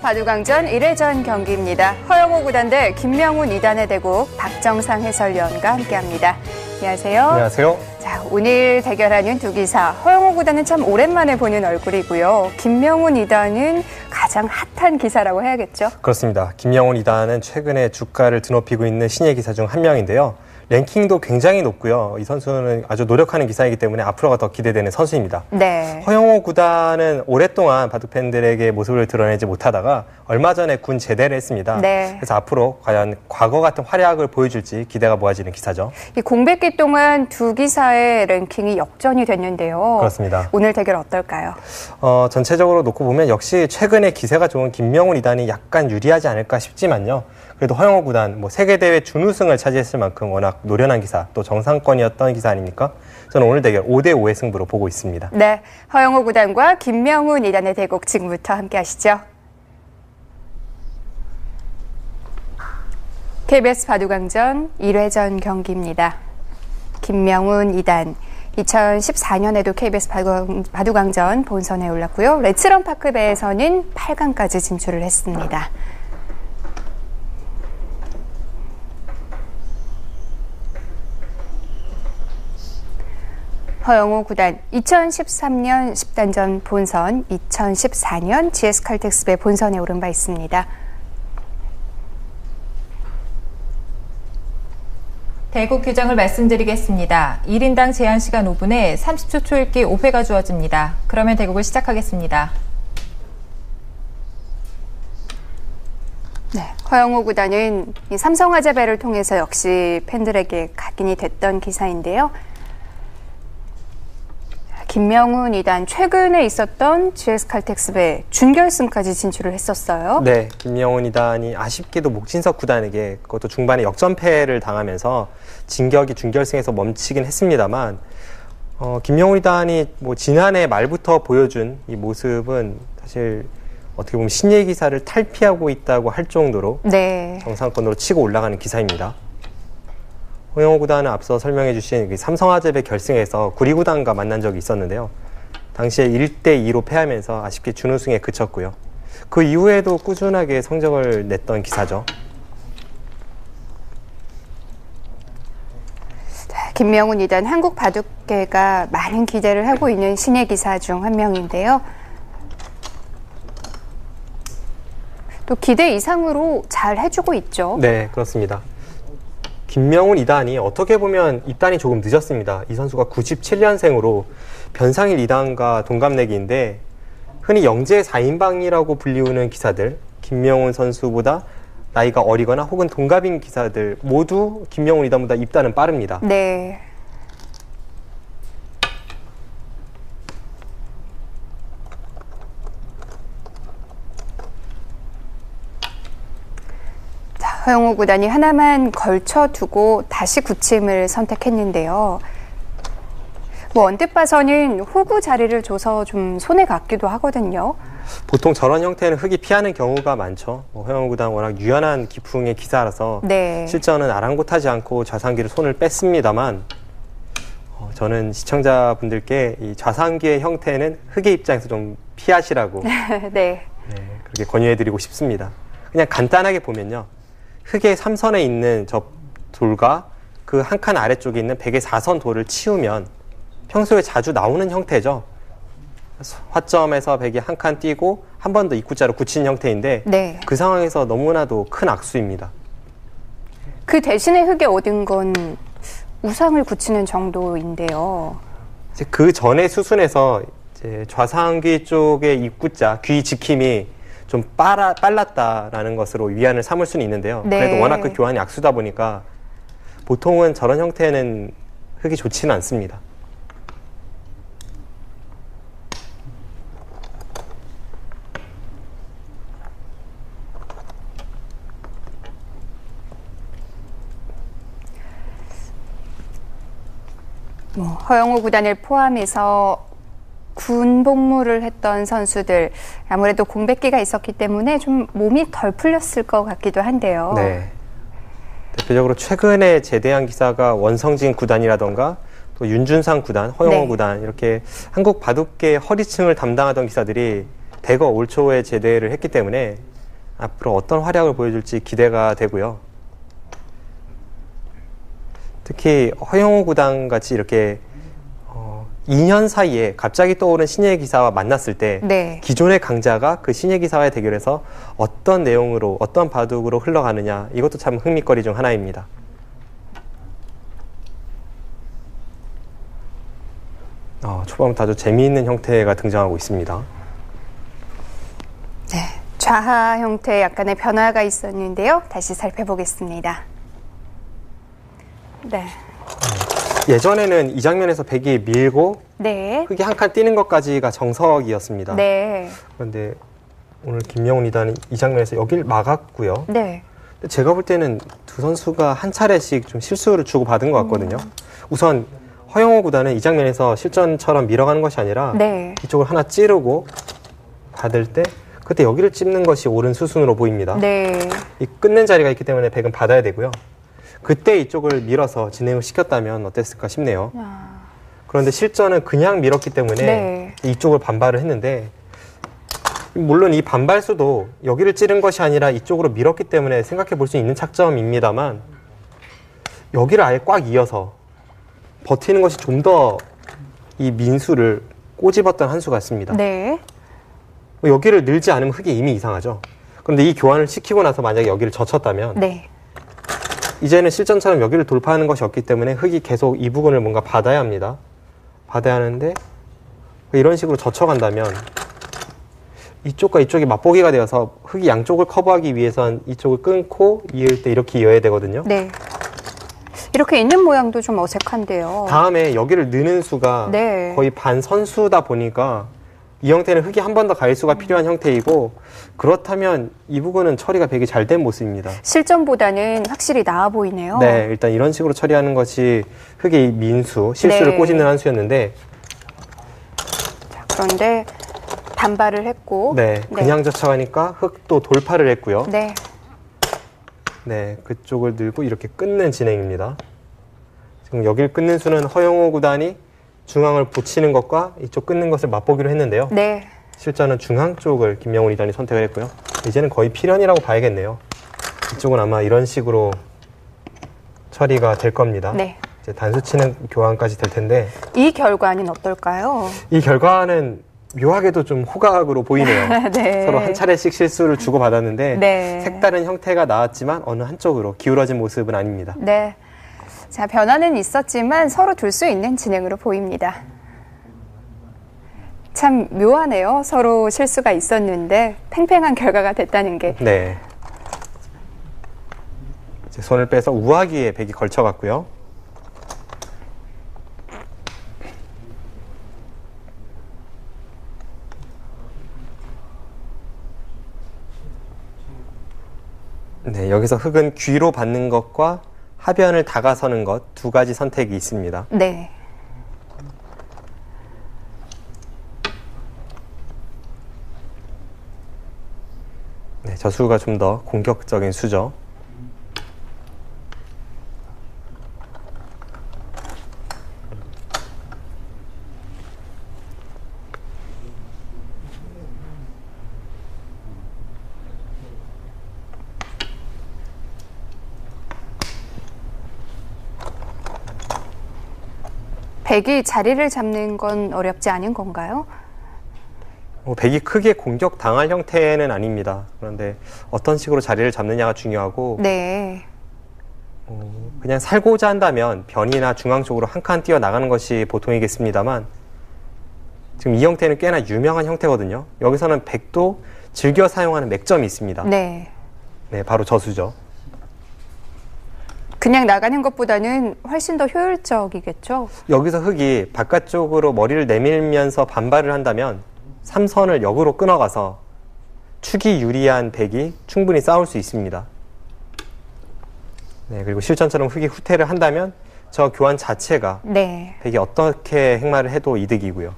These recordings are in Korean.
바둑왕전 1회전 경기입니다. 허영호 구단 대 김명훈 2단의 대국 박정상 해설위원과 함께합니다. 안녕하세요. 안녕하세요. 자, 오늘 대결하는 두 기사. 허영호 구단은 참 오랜만에 보는 얼굴이고요. 김명훈 2단은 가장 핫한 기사라고 해야겠죠? 그렇습니다. 김명훈 2단은 최근에 주가를 드높이고 있는 신예 기사 중 한 명인데요. 랭킹도 굉장히 높고요. 이 선수는 아주 노력하는 기사이기 때문에 앞으로가 더 기대되는 선수입니다. 네. 허영호 구단은 오랫동안 바둑 팬들에게 모습을 드러내지 못하다가 얼마 전에 군 제대를 했습니다. 네. 그래서 앞으로 과연 과거 같은 활약을 보여줄지 기대가 모아지는 기사죠. 이 공백기 동안 두 기사의 랭킹이 역전이 됐는데요. 그렇습니다. 오늘 대결 어떨까요? 전체적으로 놓고 보면 역시 최근에 기세가 좋은 김명훈 2단이 약간 유리하지 않을까 싶지만요. 그래도 허영호 구단 세계대회 준우승을 차지했을 만큼 워낙 노련한 기사, 또 정상권이었던 기사 아닙니까? 저는 오늘 대결 5대5의 승부로 보고 있습니다. 네, 허영호 구단과 김명훈 2단의 대국 지금부터 함께 하시죠. KBS 바둑왕전 1회전 경기입니다. 김명훈 2단. 2014년에도 KBS 바둑왕전 본선에 올랐고요. 레츠런 파크배에서는 8강까지 진출을 했습니다. 허영호 구단 2013년 10단전 본선, 2014년 GS칼텍스배 본선에 오른 바 있습니다. 대국 규정을 말씀드리겠습니다. 1인당 제한시간 5분에 30초 초읽기 5회가 주어집니다. 그러면 대국을 시작하겠습니다. 네, 허영호 구단은 이 삼성화재배를 통해서 역시 팬들에게 각인이 됐던 기사인데요. 김명훈 2단 최근에 있었던 GS칼텍스배 준결승까지 진출을 했었어요. 네, 김명훈 2단이 아쉽게도 목진석 구단에게 그것도 중반에 역전패를 당하면서 진격이 준결승에서 멈추긴 했습니다만 김명훈 2단이 지난해 말부터 보여준 이 모습은 사실 어떻게 보면 신예 기사를 탈피하고 있다고 할 정도로 네. 정상권으로 치고 올라가는 기사입니다. 허영호 구단은 앞서 설명해 주신 삼성화재배 결승에서 구리구단과 만난 적이 있었는데요. 당시에 1대2로 패하면서 아쉽게 준우승에 그쳤고요. 그 이후에도 꾸준하게 성적을 냈던 기사죠. 김명훈 2단 한국 바둑계가 많은 기대를 하고 있는 신예 기사 중 한 명인데요. 또 기대 이상으로 잘 해주고 있죠. 네, 그렇습니다. 김명훈 2단이 어떻게 보면 입단이 조금 늦었습니다. 이 선수가 97년생으로 변상일 2단과 동갑내기인데 흔히 영재 4인방이라고 불리우는 기사들, 김명훈 선수보다 나이가 어리거나 혹은 동갑인 기사들 모두 김명훈 2단보다 입단은 빠릅니다. 네. 허영호 구단이 하나만 걸쳐두고 다시 굳힘을 선택했는데요. 언뜻 봐서는 호구 자리를 줘서 좀 손해 같기도 하거든요. 보통 저런 형태는 흙이 피하는 경우가 많죠. 허영호 구단 워낙 유연한 기풍의 기사라서 네. 실전은 아랑곳하지 않고 좌상기를 손을 뺐습니다만 저는 시청자분들께 이 좌상기의 형태는 흙의 입장에서 좀 피하시라고 네, 그렇게 권유해드리고 싶습니다. 그냥 간단하게 보면요. 흙의 3선에 있는 저 돌과 그 한 칸 아래쪽에 있는 백의 4선 돌을 치우면 평소에 자주 나오는 형태죠. 화점에서 백이 한 칸 띄고 한 번 더 입구자로 굳힌 형태인데 네. 그 상황에서 너무나도 큰 악수입니다. 그 대신에 흙에 얻은 건 우상을 굳히는 정도인데요. 이제 그 전에 수순에서 이제 좌상귀 쪽의 입구자, 귀 지킴이 좀 빨랐다라는 것으로 위안을 삼을 수는 있는데요. 네. 그래도 워낙 그 교환이 악수다 보니까 보통은 저런 형태는 흙이 좋지는 않습니다. 허영호 구단을 포함해서 군 복무를 했던 선수들 아무래도 공백기가 있었기 때문에 좀 몸이 덜 풀렸을 것 같기도 한데요. 네. 대표적으로 최근에 제대한 기사가 원성진 구단이라던가 또 윤준상 구단, 허영호 네. 구단 이렇게 한국 바둑계 허리층을 담당하던 기사들이 대거 올 초에 제대를 했기 때문에 앞으로 어떤 활약을 보여줄지 기대가 되고요. 특히 허영우 구단 같이 이렇게 2년 사이에 갑자기 떠오른 신예 기사와 만났을 때 네. 기존의 강자가 그 신예 기사와의 대결에서 어떤 내용으로 어떤 바둑으로 흘러가느냐 이것도 참 흥미거리 중 하나입니다. 초반부터 아주 재미있는 형태가 등장하고 있습니다. 네, 좌하 형태에 약간의 변화가 있었는데요. 다시 살펴보겠습니다. 네. 예전에는 이 장면에서 백이 밀고 네. 흙이 한 칸 뛰는 것까지가 정석이었습니다. 네. 그런데 오늘 김명훈 2단은 이 장면에서 여길 막았고요. 네. 근데 제가 볼 때는 두 선수가 한 차례씩 좀 실수를 주고받은 것 같거든요. 우선 허영우 구단은 이 장면에서 실전처럼 밀어가는 것이 아니라 네. 이쪽을 하나 찌르고 받을 때 그때 여기를 찝는 것이 옳은 수순으로 보입니다. 네. 이 끊는 자리가 있기 때문에 백은 받아야 되고요. 그때 이쪽을 밀어서 진행을 시켰다면 어땠을까 싶네요. 그런데 실전은 그냥 밀었기 때문에 네. 이쪽을 반발을 했는데 물론 이 반발수도 여기를 찌른 것이 아니라 이쪽으로 밀었기 때문에 생각해 볼 수 있는 착점입니다만 여기를 아예 꽉 이어서 버티는 것이 좀 더 이 민수를 꼬집었던 한 수가 있습니다. 네. 여기를 늘지 않으면 흙이 이미 이상하죠. 그런데 이 교환을 시키고 나서 만약에 여기를 젖혔다면 네. 이제는 실전처럼 여기를 돌파하는 것이 없기 때문에 흙이 계속 이 부분을 뭔가 받아야 합니다. 받아야 하는데 이런 식으로 젖혀간다면 이쪽과 이쪽이 맞보기가 되어서 흙이 양쪽을 커버하기 위해선 이쪽을 끊고 이을 때 이렇게 이어야 되거든요. 네. 이렇게 있는 모양도 좀 어색한데요. 다음에 여기를 느는 수가 네. 거의 반 선수다 보니까 이 형태는 흙이 한 번 더 갈 수가 필요한 형태이고 그렇다면 이 부분은 처리가 되게 잘 된 모습입니다. 실전보다는 확실히 나아 보이네요. 네, 일단 이런 식으로 처리하는 것이 흙의 민수, 실수를 네. 꼬집는 한 수였는데 자, 그런데 반발을 했고 네, 그냥 젖혀가니까 흙도 돌파를 했고요. 네. 네, 그쪽을 들고 이렇게 끊는 진행입니다. 지금 여길 끊는 수는 허영우 구단이 중앙을 붙이는 것과 이쪽 끊는 것을 맛보기로 했는데요. 네. 실전은 중앙 쪽을 김명훈 2단이 선택을 했고요. 이제는 거의 필연이라고 봐야겠네요. 이쪽은 아마 이런 식으로 처리가 될 겁니다. 네. 이제 단수 치는 교환까지 될 텐데 이 결과는 어떨까요? 이 결과는 묘하게도 좀 호각으로 보이네요. 네. 서로 한 차례씩 실수를 주고받았는데 네. 색다른 형태가 나왔지만 어느 한쪽으로 기울어진 모습은 아닙니다. 네. 자, 변화는 있었지만 서로 둘 수 있는 진행으로 보입니다. 참 묘하네요. 서로 실수가 있었는데 팽팽한 결과가 됐다는 게. 네. 이제 손을 빼서 우하기에 백이 걸쳐갔고요. 네, 여기서 흙은 귀로 받는 것과 하변을 다가서는 것 두 가지 선택이 있습니다. 네. 네, 저 수가 좀 더 공격적인 수죠. 백이 자리를 잡는 건 어렵지 않은 건가요? 백이 크게 공격당할 형태는 아닙니다. 그런데 어떤 식으로 자리를 잡느냐가 중요하고 네. 그냥 살고자 한다면 변이나 중앙 쪽으로 한 칸 뛰어나가는 것이 보통이겠습니다만 지금 이 형태는 꽤나 유명한 형태거든요. 여기서는 백도 즐겨 사용하는 맥점이 있습니다. 네. 네, 바로 저수죠. 그냥 나가는 것보다는 훨씬 더 효율적이겠죠? 여기서 흙이 바깥쪽으로 머리를 내밀면서 반발을 한다면 3선을 역으로 끊어가서 축이 유리한 백이 충분히 싸울 수 있습니다. 네, 그리고 실전처럼 흙이 후퇴를 한다면 저 교환 자체가 네. 백이 어떻게 행마를 해도 이득이고요.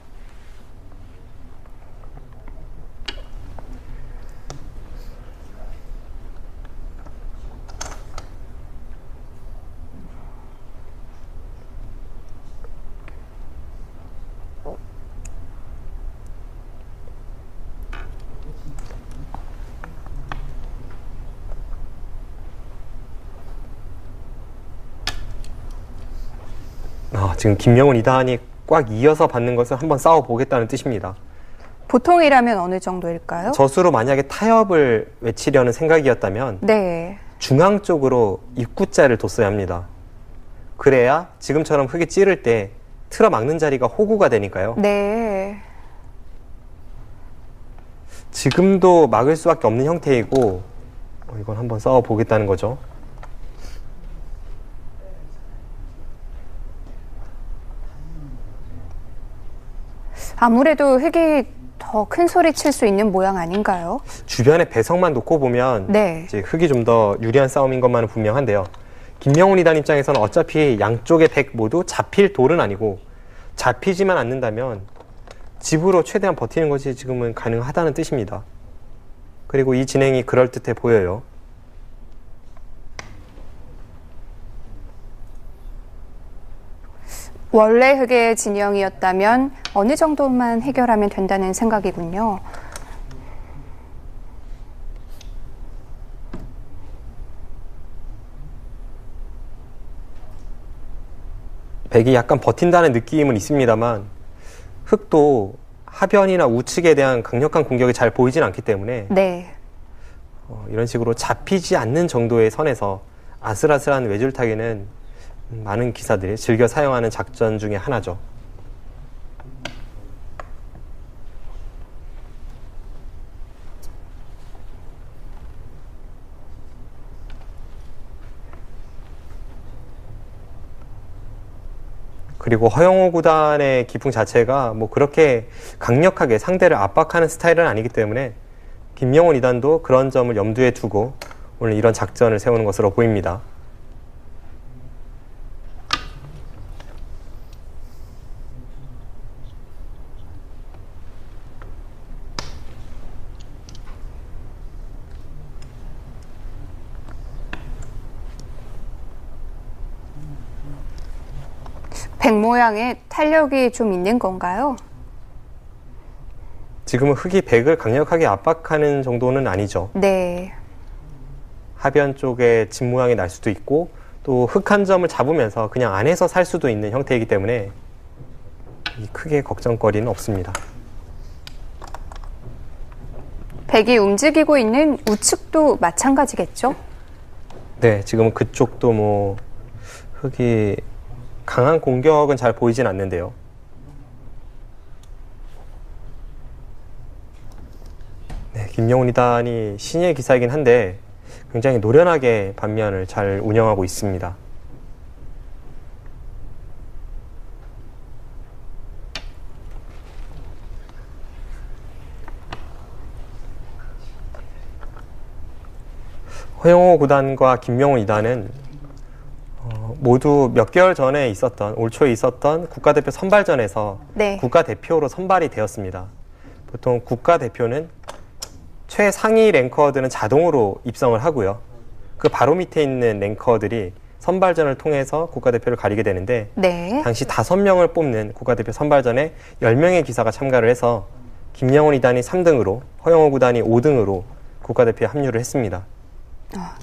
지금 김명훈 2단이 꽉 이어서 받는 것을 한번 싸워보겠다는 뜻입니다. 보통이라면 어느 정도일까요? 저수로 만약에 타협을 외치려는 생각이었다면 네. 중앙 쪽으로 입구자를 뒀어야 합니다. 그래야 지금처럼 흙이 찌를 때 틀어막는 자리가 호구가 되니까요. 네. 지금도 막을 수밖에 없는 형태이고 이건 한번 싸워보겠다는 거죠. 아무래도 흙이 더 큰 소리 칠 수 있는 모양 아닌가요? 주변에 배석만 놓고 보면 네. 이제 흙이 좀 더 유리한 싸움인 것만은 분명한데요. 김명훈 2단 입장에서는 어차피 양쪽의 백 모두 잡힐 돌은 아니고 잡히지만 않는다면 집으로 최대한 버티는 것이 지금은 가능하다는 뜻입니다. 그리고 이 진행이 그럴듯해 보여요. 원래 흙의 진영이었다면 어느 정도만 해결하면 된다는 생각이군요. 백이 약간 버틴다는 느낌은 있습니다만 흙도 하변이나 우측에 대한 강력한 공격이 잘 보이진 않기 때문에 네. 이런 식으로 잡히지 않는 정도의 선에서 아슬아슬한 외줄타기는 많은 기사들이 즐겨 사용하는 작전 중에 하나죠. 그리고 허영호 구단의 기풍 자체가 뭐 그렇게 강력하게 상대를 압박하는 스타일은 아니기 때문에 김명훈 2단도 그런 점을 염두에 두고 오늘 이런 작전을 세우는 것으로 보입니다. 백 모양에 탄력이 좀 있는 건가요? 지금은 흙이 백을 강력하게 압박하는 정도는 아니죠. 네. 하변 쪽에 집 모양이 날 수도 있고 또 흙 한 점을 잡으면서 그냥 안에서 살 수도 있는 형태이기 때문에 크게 걱정거리는 없습니다. 백이 움직이고 있는 우측도 마찬가지겠죠? 네, 지금은 그쪽도 뭐 흙이 강한 공격은 잘 보이진 않는데요. 네, 김명훈 2단이 신예 기사이긴 한데 굉장히 노련하게 반면을 잘 운영하고 있습니다. 허영호 구단과 김명훈 2단은 모두 몇 개월 전에 있었던 올 초에 있었던 국가대표 선발전에서 네. 국가대표로 선발이 되었습니다. 보통 국가대표는 최상위 랭커들은 자동으로 입성을 하고요. 그 바로 밑에 있는 랭커들이 선발전을 통해서 국가대표를 가리게 되는데 네. 당시 5명을 뽑는 국가대표 선발전에 10명의 기사가 참가를 해서 김명훈 2단이 3등으로 허영호 구단이 5등으로 국가대표에 합류를 했습니다.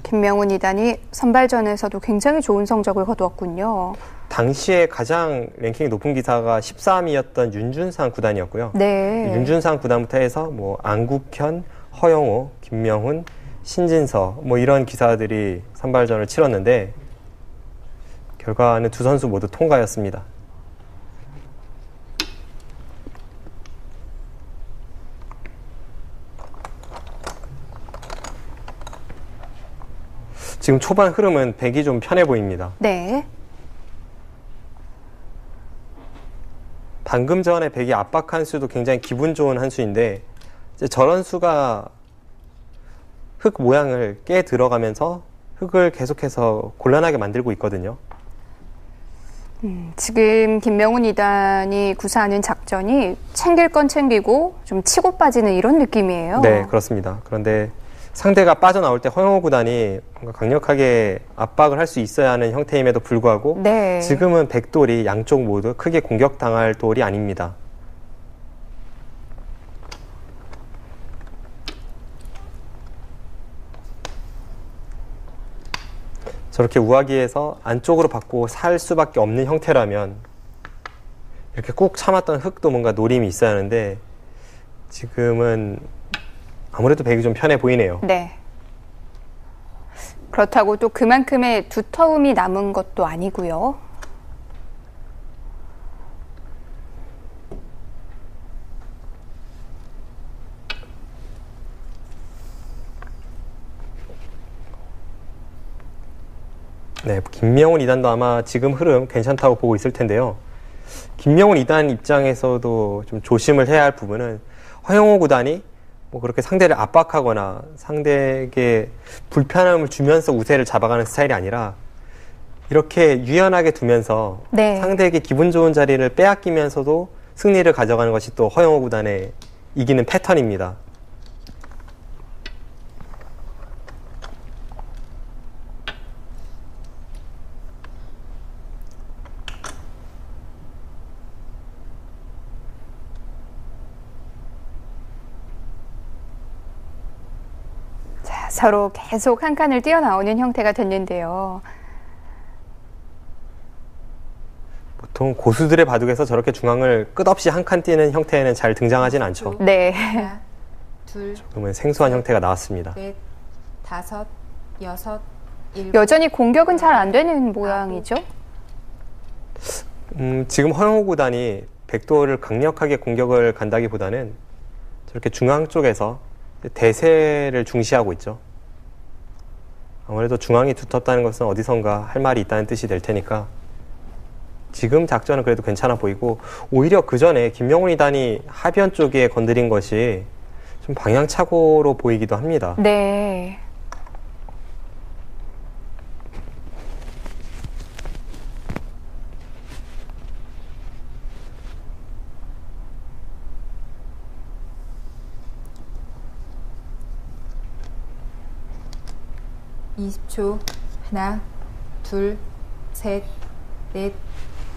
김명훈 2단이 선발전에서도 굉장히 좋은 성적을 거두었군요. 당시에 가장 랭킹이 높은 기사가 13위였던 윤준상 구단이었고요. 네. 윤준상 구단부터 해서 뭐 안국현, 허영호, 김명훈, 신진서 뭐 이런 기사들이 선발전을 치렀는데 결과는 두 선수 모두 통과였습니다. 지금 초반 흐름은 백이 좀 편해 보입니다. 네. 방금 전에 백이 압박한 수도 굉장히 기분 좋은 한 수인데 이제 저런 수가 흙 모양을 깨 들어가면서 흙을 계속해서 곤란하게 만들고 있거든요. 지금 김명훈 2단이 구사하는 작전이 챙길 건 챙기고 좀 치고 빠지는 이런 느낌이에요. 네, 그렇습니다. 그런데 상대가 빠져나올 때 허영호 구단이 뭔가 강력하게 압박을 할 수 있어야 하는 형태임에도 불구하고 네. 지금은 백돌이 양쪽 모두 크게 공격당할 돌이 아닙니다. 저렇게 우하기에서 안쪽으로 받고 살 수밖에 없는 형태라면 이렇게 꾹 참았던 흙도 뭔가 노림이 있어야 하는데 지금은 아무래도 백이 좀 편해 보이네요. 네. 그렇다고 또 그만큼의 두터움이 남은 것도 아니고요. 네, 김명훈 2단도 아마 지금 흐름 괜찮다고 보고 있을 텐데요. 김명훈 2단 입장에서도 좀 조심을 해야 할 부분은 허영우 구단이 뭐 그렇게 상대를 압박하거나 상대에게 불편함을 주면서 우세를 잡아가는 스타일이 아니라 이렇게 유연하게 두면서 네. 상대에게 기분 좋은 자리를 빼앗기면서도 승리를 가져가는 것이 또 허영우 구단의 이기는 패턴입니다. 서로 계속 한 칸을 뛰어나오는 형태가 됐는데요. 보통 고수들의 바둑에서 저렇게 중앙을 끝없이 한 칸 뛰는 형태는 잘 등장하진 않죠. 네. 하나, 둘, 조금은 생소한 형태가 나왔습니다. 넷, 다섯, 여섯, 일곱. 여전히 공격은 잘 안 되는 모양이죠. 지금 허영우 구단이 백도를 강력하게 공격을 간다기보다는 저렇게 중앙 쪽에서 대세를 중시하고 있죠. 아무래도 중앙이 두텁다는 것은 어디선가 할 말이 있다는 뜻이 될 테니까 지금 작전은 그래도 괜찮아 보이고 오히려 그 전에 김명훈 2단이 하변 쪽에 건드린 것이 좀 방향착오로 보이기도 합니다. 네. (20초) 하나, 둘, 셋, 넷,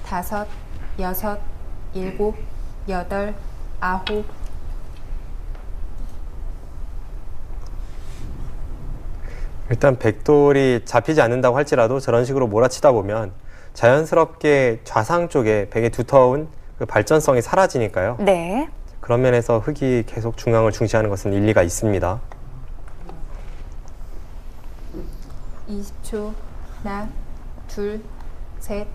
다섯, 여섯, 일곱, 여덟, 아홉. 일단 백돌이 잡히지 않는다고 할지라도 저런 식으로 몰아치다 보면 자연스럽게 좌상 쪽에 백의 두터운 그 발전성이 사라지니까요. 네. 그런 면에서 흙이 계속 중앙을 중시하는 것은 일리가 있습니다. 20초. 하나, 둘, 셋,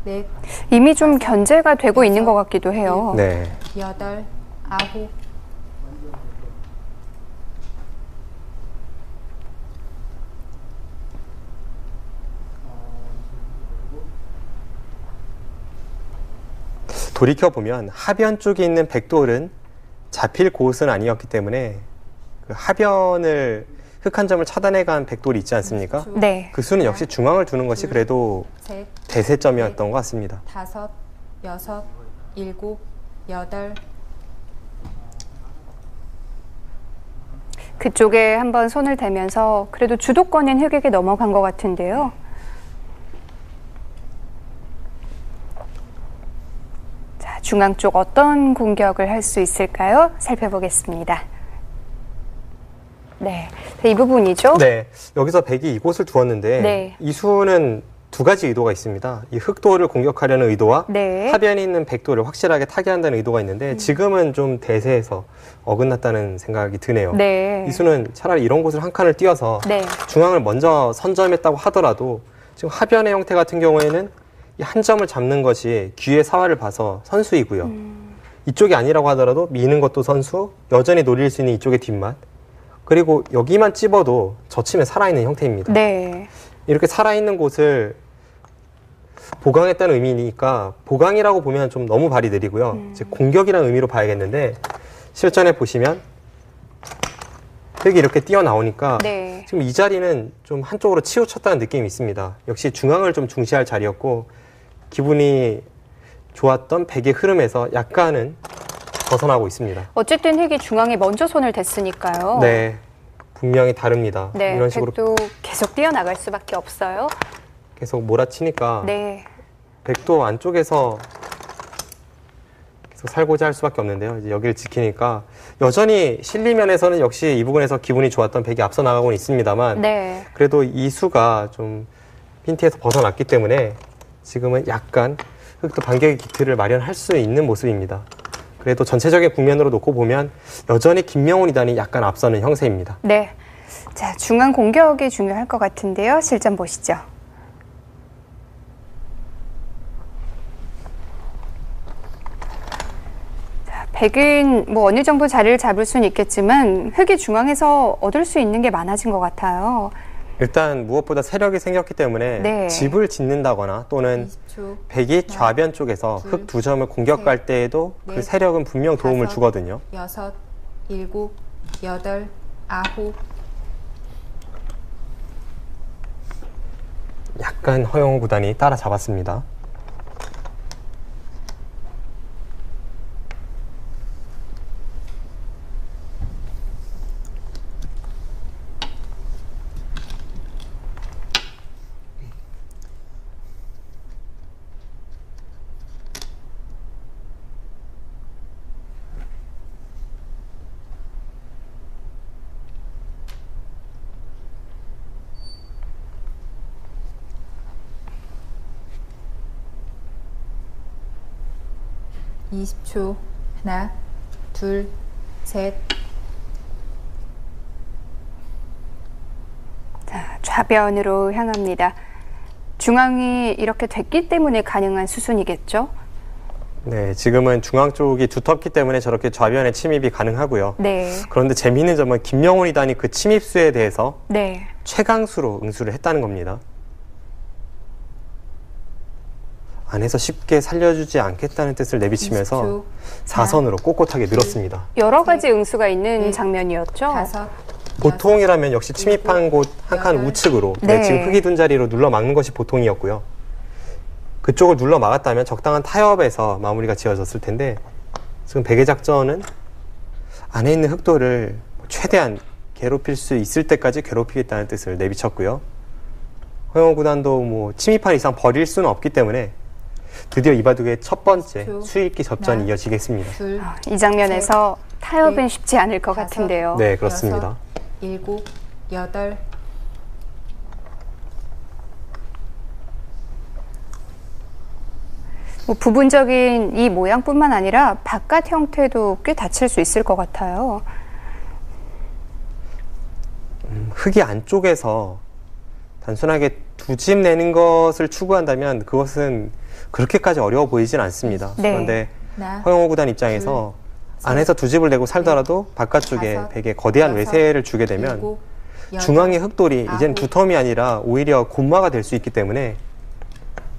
넷. 이미 좀 견제가 되고 있는 것 같기도 해요. 네. 여덟, 아홉. 돌이켜보면 하변 쪽에 있는 백돌은 잡힐 곳은 아니었기 때문에 그 하변을 흙 한 점을 차단해간 백돌이 있지 않습니까? 네. 그 수는 역시 중앙을 두는 것이 그래도 대세점이었던 것 같습니다. 다섯, 여섯, 일곱, 여덟. 그쪽에 한번 손을 대면서 그래도 주도권은 흙에게 넘어간 것 같은데요. 자, 중앙 쪽 어떤 공격을 할 수 있을까요? 살펴보겠습니다. 네, 이 부분이죠. 네, 여기서 백이 이곳을 두었는데 네. 이 수는 두 가지 의도가 있습니다. 이 흑돌을 공격하려는 의도와 네. 하변에 있는 백돌을 확실하게 타개한다는 의도가 있는데 지금은 좀 대세에서 어긋났다는 생각이 드네요. 네. 이 수는 차라리 이런 곳을 한 칸을 띄어서 네. 중앙을 먼저 선점했다고 하더라도 지금 하변의 형태 같은 경우에는 이 한 점을 잡는 것이 귀의 사활을 봐서 선수이고요. 이쪽이 아니라고 하더라도 미는 것도 선수, 여전히 노릴 수 있는 이쪽의 뒷맛, 그리고 여기만 찝어도 젖히면 살아있는 형태입니다. 네. 이렇게 살아있는 곳을 보강했다는 의미니까 보강이라고 보면 좀 너무 발이 느리고요. 즉 공격이라는 의미로 봐야겠는데 실전에 보시면 흙이 이렇게 뛰어나오니까 네. 지금 이 자리는 좀 한쪽으로 치우쳤다는 느낌이 있습니다. 역시 중앙을 좀 중시할 자리였고 기분이 좋았던 백의 흐름에서 약간은 벗어나고 있습니다. 어쨌든 흙이 중앙에 먼저 손을 댔으니까요. 네, 분명히 다릅니다. 네, 이런 식으로 백도 계속 뛰어나갈 수밖에 없어요. 계속 몰아치니까 네. 백도 안쪽에서 계속 살고자 할 수밖에 없는데요. 이제 여기를 지키니까 여전히 실리면에서는 역시 이 부분에서 기분이 좋았던 백이 앞서 나가고는 있습니다만 네. 그래도 이 수가 좀 핀티에서 벗어났기 때문에 지금은 약간 흑도 반격의 기틀을 마련할 수 있는 모습입니다. 그래도 전체적인 국면으로 놓고 보면 여전히 김명훈 2단이 약간 앞서는 형세입니다. 네. 자, 중앙 공격이 중요할 것 같은데요. 실전 보시죠. 자, 백은 뭐 어느 정도 자리를 잡을 수는 있겠지만 흑이 중앙에서 얻을 수 있는 게 많아진 것 같아요. 일단 무엇보다 세력이 생겼기 때문에 네. 집을 짓는다거나 또는 20초. 백이 좌변 쪽에서 흑 두 점을 공격할 때에도 그 세력은 분명 도움을 주거든요. 6, 7, 8, 9. 약간 허영우 구단이 따라잡았습니다. 이 20초. 하나, 둘, 셋. 자, 좌변으로 향합니다. 중앙이 이렇게 됐기 때문에 가능한 수순이겠죠? 네, 지금은 중앙 쪽이 두텁기 때문에 저렇게 좌변에 침입이 가능하고요. 네. 그런데 재미있는 점은 김명훈 2단이 그 침입수에 대해서 네. 최강수로 응수를 했다는 겁니다. 안에서 쉽게 살려주지 않겠다는 뜻을 내비치면서 4선으로 꼿꼿하게 늘었습니다. 여러 가지 응수가 있는 장면이었죠. 5. 보통이라면 역시 침입한 곳 한 칸 우측으로 네. 지금 흑이 둔 자리로 눌러 막는 것이 보통이었고요. 그쪽을 눌러 막았다면 적당한 타협에서 마무리가 지어졌을 텐데 지금 백의 작전은 안에 있는 흑도를 최대한 괴롭힐 수 있을 때까지 괴롭히겠다는 뜻을 내비쳤고요. 허영우 구단도 뭐 침입한 이상 버릴 수는 없기 때문에 드디어 이바둑의 첫 번째 수익기 접전이 이어지겠습니다. 이 장면에서 타협은 쉽지 않을 것 같은데요. 네, 그렇습니다. 7, 8. 뭐 부분적인 이 모양뿐만 아니라 바깥 형태도 꽤 다칠 수 있을 것 같아요. 흑이 안쪽에서 단순하게 두 집 내는 것을 추구한다면 그것은 그렇게까지 어려워 보이진 않습니다. 네. 그런데 허영우 구단 입장에서 안에서 두 집을 내고 살더라도 바깥쪽에 백에 거대한 외세를 주게 되면 중앙의 흑돌이 이젠 두텀이 아니라 오히려 곤마가 될 수 있기 때문에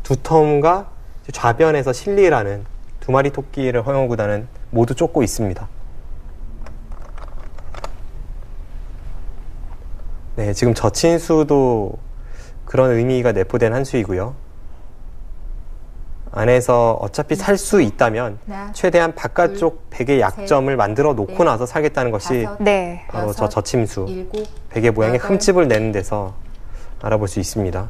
두텀과 좌변에서 실리라는 두 마리 토끼를 허영우 구단은 모두 쫓고 있습니다. 네, 지금 저친수도 그런 의미가 내포된 한 수이고요. 안에서 어차피 살 수 있다면 최대한 바깥쪽 백의 약점을 만들어 놓고 나서 살겠다는 것이 바로 저 저침수, 백의 모양의 흠집을 내는 데서 알아볼 수 있습니다.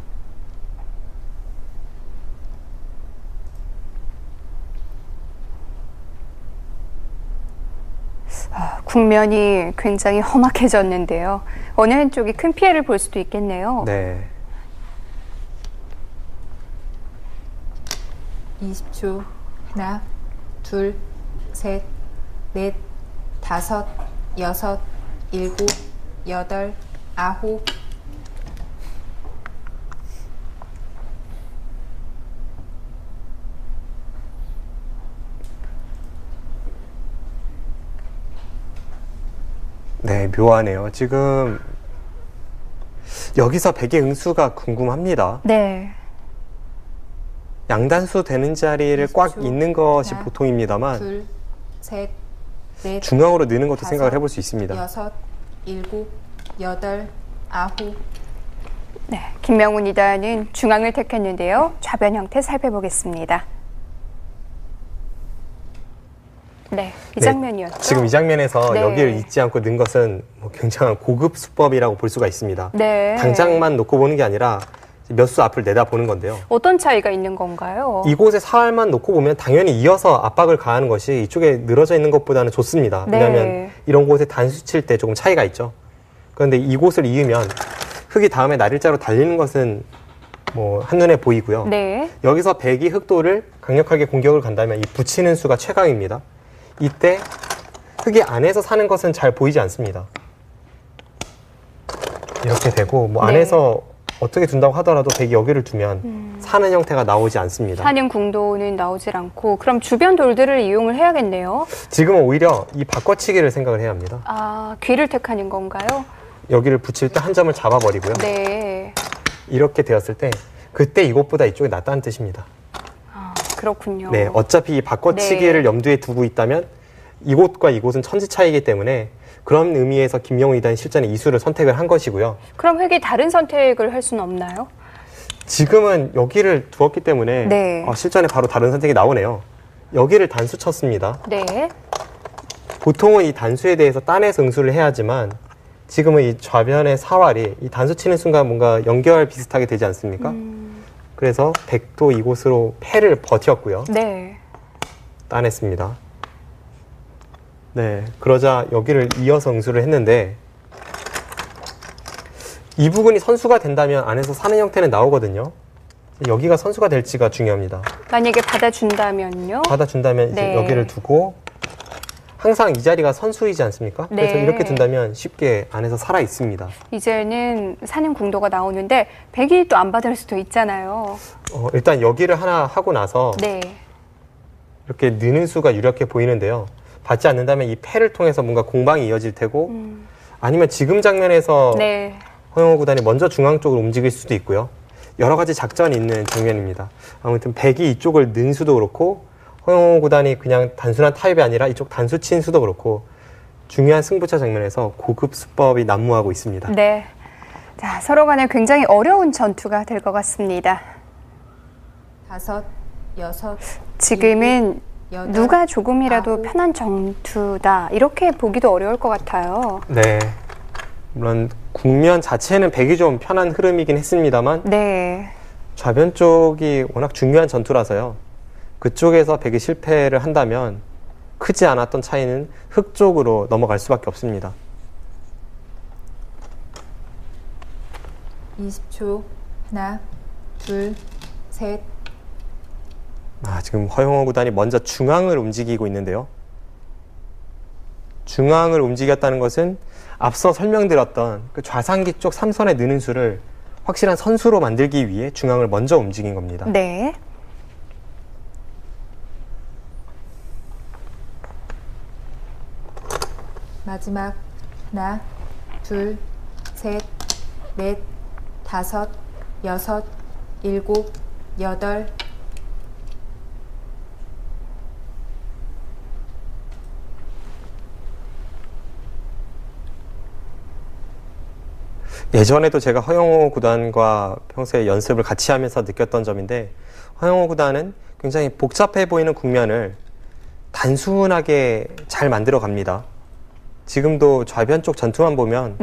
국면이 굉장히 험악해졌는데요. 어느 한쪽이 큰 피해를 볼 수도 있겠네요. 네. 20초. 하나, 둘, 셋, 넷, 5, 6, 7, 8, 9. 네, 묘하네요. 지금 여기서 백의 응수가 궁금합니다. 네. 양단수 되는 자리를 20초. 꽉 있는 것이 하나, 보통입니다만 둘, 셋, 넷, 중앙으로 느는 것도 5, 생각을 해볼 수 있습니다. 6, 7, 8, 9. 네, 김명훈 2단은 중앙을 택했는데요. 좌변 형태 살펴보겠습니다. 네, 이 장면이었죠. 지금 이 장면에서 네. 여기를 잊지 않고 넣은 것은 뭐 굉장한 고급 수법이라고 볼 수가 있습니다. 네. 당장만 놓고 보는 게 아니라 몇 수 앞을 내다보는 건데요. 어떤 차이가 있는 건가요? 이곳에 사활만 놓고 보면 당연히 이어서 압박을 가하는 것이 이쪽에 늘어져 있는 것보다는 좋습니다. 네. 왜냐하면 이런 곳에 단수 칠 때 조금 차이가 있죠. 그런데 이곳을 이으면 흑이 다음에 날일자로 달리는 것은 뭐 한눈에 보이고요. 네. 여기서 백이 흑도를 강력하게 공격을 간다면 이 붙이는 수가 최강입니다. 이때 흑이 안에서 사는 것은 잘 보이지 않습니다. 이렇게 되고 뭐 안에서 어떻게 둔다고 하더라도 백이 여기를 두면 사는 형태가 나오지 않습니다. 사는 궁도는 나오질 않고 그럼 주변 돌들을 이용을 해야겠네요. 지금은 오히려 이 바꿔치기를 생각을 해야 합니다. 아, 귀를 택하는 건가요? 여기를 붙일 때 한 점을 잡아버리고요. 네. 이렇게 되었을 때 그때 이것보다 이쪽이 낫다는 뜻입니다. 아, 그렇군요. 네, 어차피 이 바꿔치기를 염두에 두고 있다면 이곳과 이곳은 천지 차이기 때문에 그런 의미에서 김영우 2단이 실전에 이 수를 선택을 한 것이고요. 그럼 획이 다른 선택을 할 수는 없나요? 지금은 여기를 두었기 때문에 실전에 바로 다른 선택이 나오네요. 여기를 단수 쳤습니다. 네. 보통은 이 단수에 대해서 딴에서 응수를 해야지만 지금은 이 좌변의 사활이 이 단수 치는 순간 뭔가 연결 비슷하게 되지 않습니까? 그래서 백도 이곳으로 패를 버텼고요. 네. 따냈습니다. 네, 그러자 여기를 이어서 응수를 했는데 이 부분이 선수가 된다면 안에서 사는 형태는 나오거든요. 여기가 선수가 될지가 중요합니다. 만약에 받아준다면요? 받아준다면 이제 여기를 두고 항상 이 자리가 선수이지 않습니까? 네. 그래서 이렇게 둔다면 쉽게 안에서 살아 있습니다. 이제는 사는 궁도가 나오는데 백이 또 안 받을 수도 있잖아요. 일단 여기를 하나 하고 나서 이렇게 느는 수가 유력해 보이는데요. 받지 않는다면 이 패를 통해서 뭔가 공방이 이어질 테고 아니면 지금 장면에서 허영호 구단이 먼저 중앙 쪽으로 움직일 수도 있고요. 여러 가지 작전이 있는 장면입니다. 아무튼 백이 이쪽을 는 수도 그렇고 허영호 구단이 그냥 단순한 타입이 아니라 이쪽 단수 친 수도 그렇고 중요한 승부처 장면에서 고급 수법이 난무하고 있습니다. 네. 자, 서로 간에 굉장히 어려운 전투가 될 것 같습니다. 5, 6, 지금은 7, 누가 조금이라도 9. 편한 전투다 이렇게 보기도 어려울 것 같아요. 네. 물론 국면 자체는 백이 좀 편한 흐름이긴 했습니다만 좌변 쪽이 워낙 중요한 전투라서요. 그쪽에서 백이 실패를 한다면 크지 않았던 차이는 흑 쪽으로 넘어갈 수밖에 없습니다. 20초. 하나, 둘, 셋. 지금 허영호 구단이 먼저 중앙을 움직이고 있는데요. 중앙을 움직였다는 것은 앞서 설명드렸던 그 좌상기 쪽 3선의 느는 수를 확실한 선수로 만들기 위해 중앙을 먼저 움직인 겁니다. 네. 마지막. 하나, 둘, 셋, 넷, 5, 6, 7, 8. 예전에도 제가 허영호 구단과 평소에 연습을 같이 하면서 느꼈던 점인데 허영호 구단은 굉장히 복잡해 보이는 국면을 단순하게 잘 만들어 갑니다. 지금도 좌변 쪽 전투만 보면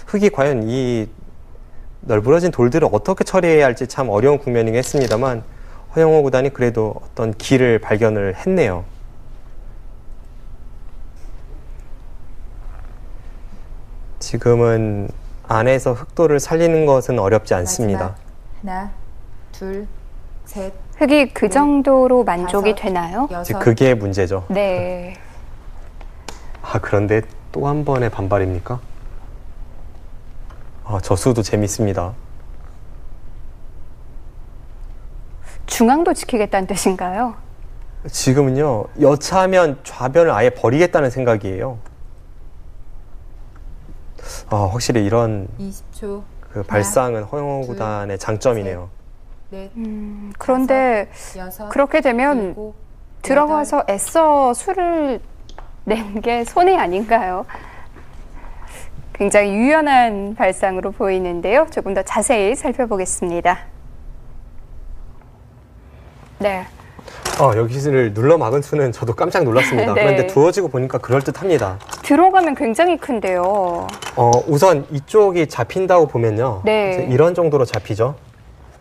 흑이 과연 이 널브러진 돌들을 어떻게 처리해야 할지 참 어려운 국면이긴 했습니다만 허영호 구단이 그래도 어떤 길을 발견을 했네요. 지금은 안에서 흑도를 살리는 것은 어렵지 않습니다. 마지막. 하나, 둘, 셋. 흑이 그 정도로 만족이 5, 되나요? 6. 그게 문제죠. 네. 그런데 또 한 번의 반발입니까? 저 수도 재밌습니다. 중앙도 지키겠다는 뜻인가요? 지금은요, 여차하면 좌변을 아예 버리겠다는 생각이에요. 확실히 이런 20초. 그 발상은 허영호 구단의 장점이네요. 넷, 그런데 6, 그렇게 되면 7, 들어가서 애써 수를 낸 게 손해 아닌가요? 굉장히 유연한 발상으로 보이는데요. 조금 더 자세히 살펴보겠습니다. 네. 여기를 눌러 막은 수는 저도 깜짝 놀랐습니다. 그런데 두어지고 보니까 그럴듯합니다. 들어가면 굉장히 큰데요. 우선 이쪽이 잡힌다고 보면요. 이제 이런 정도로 잡히죠.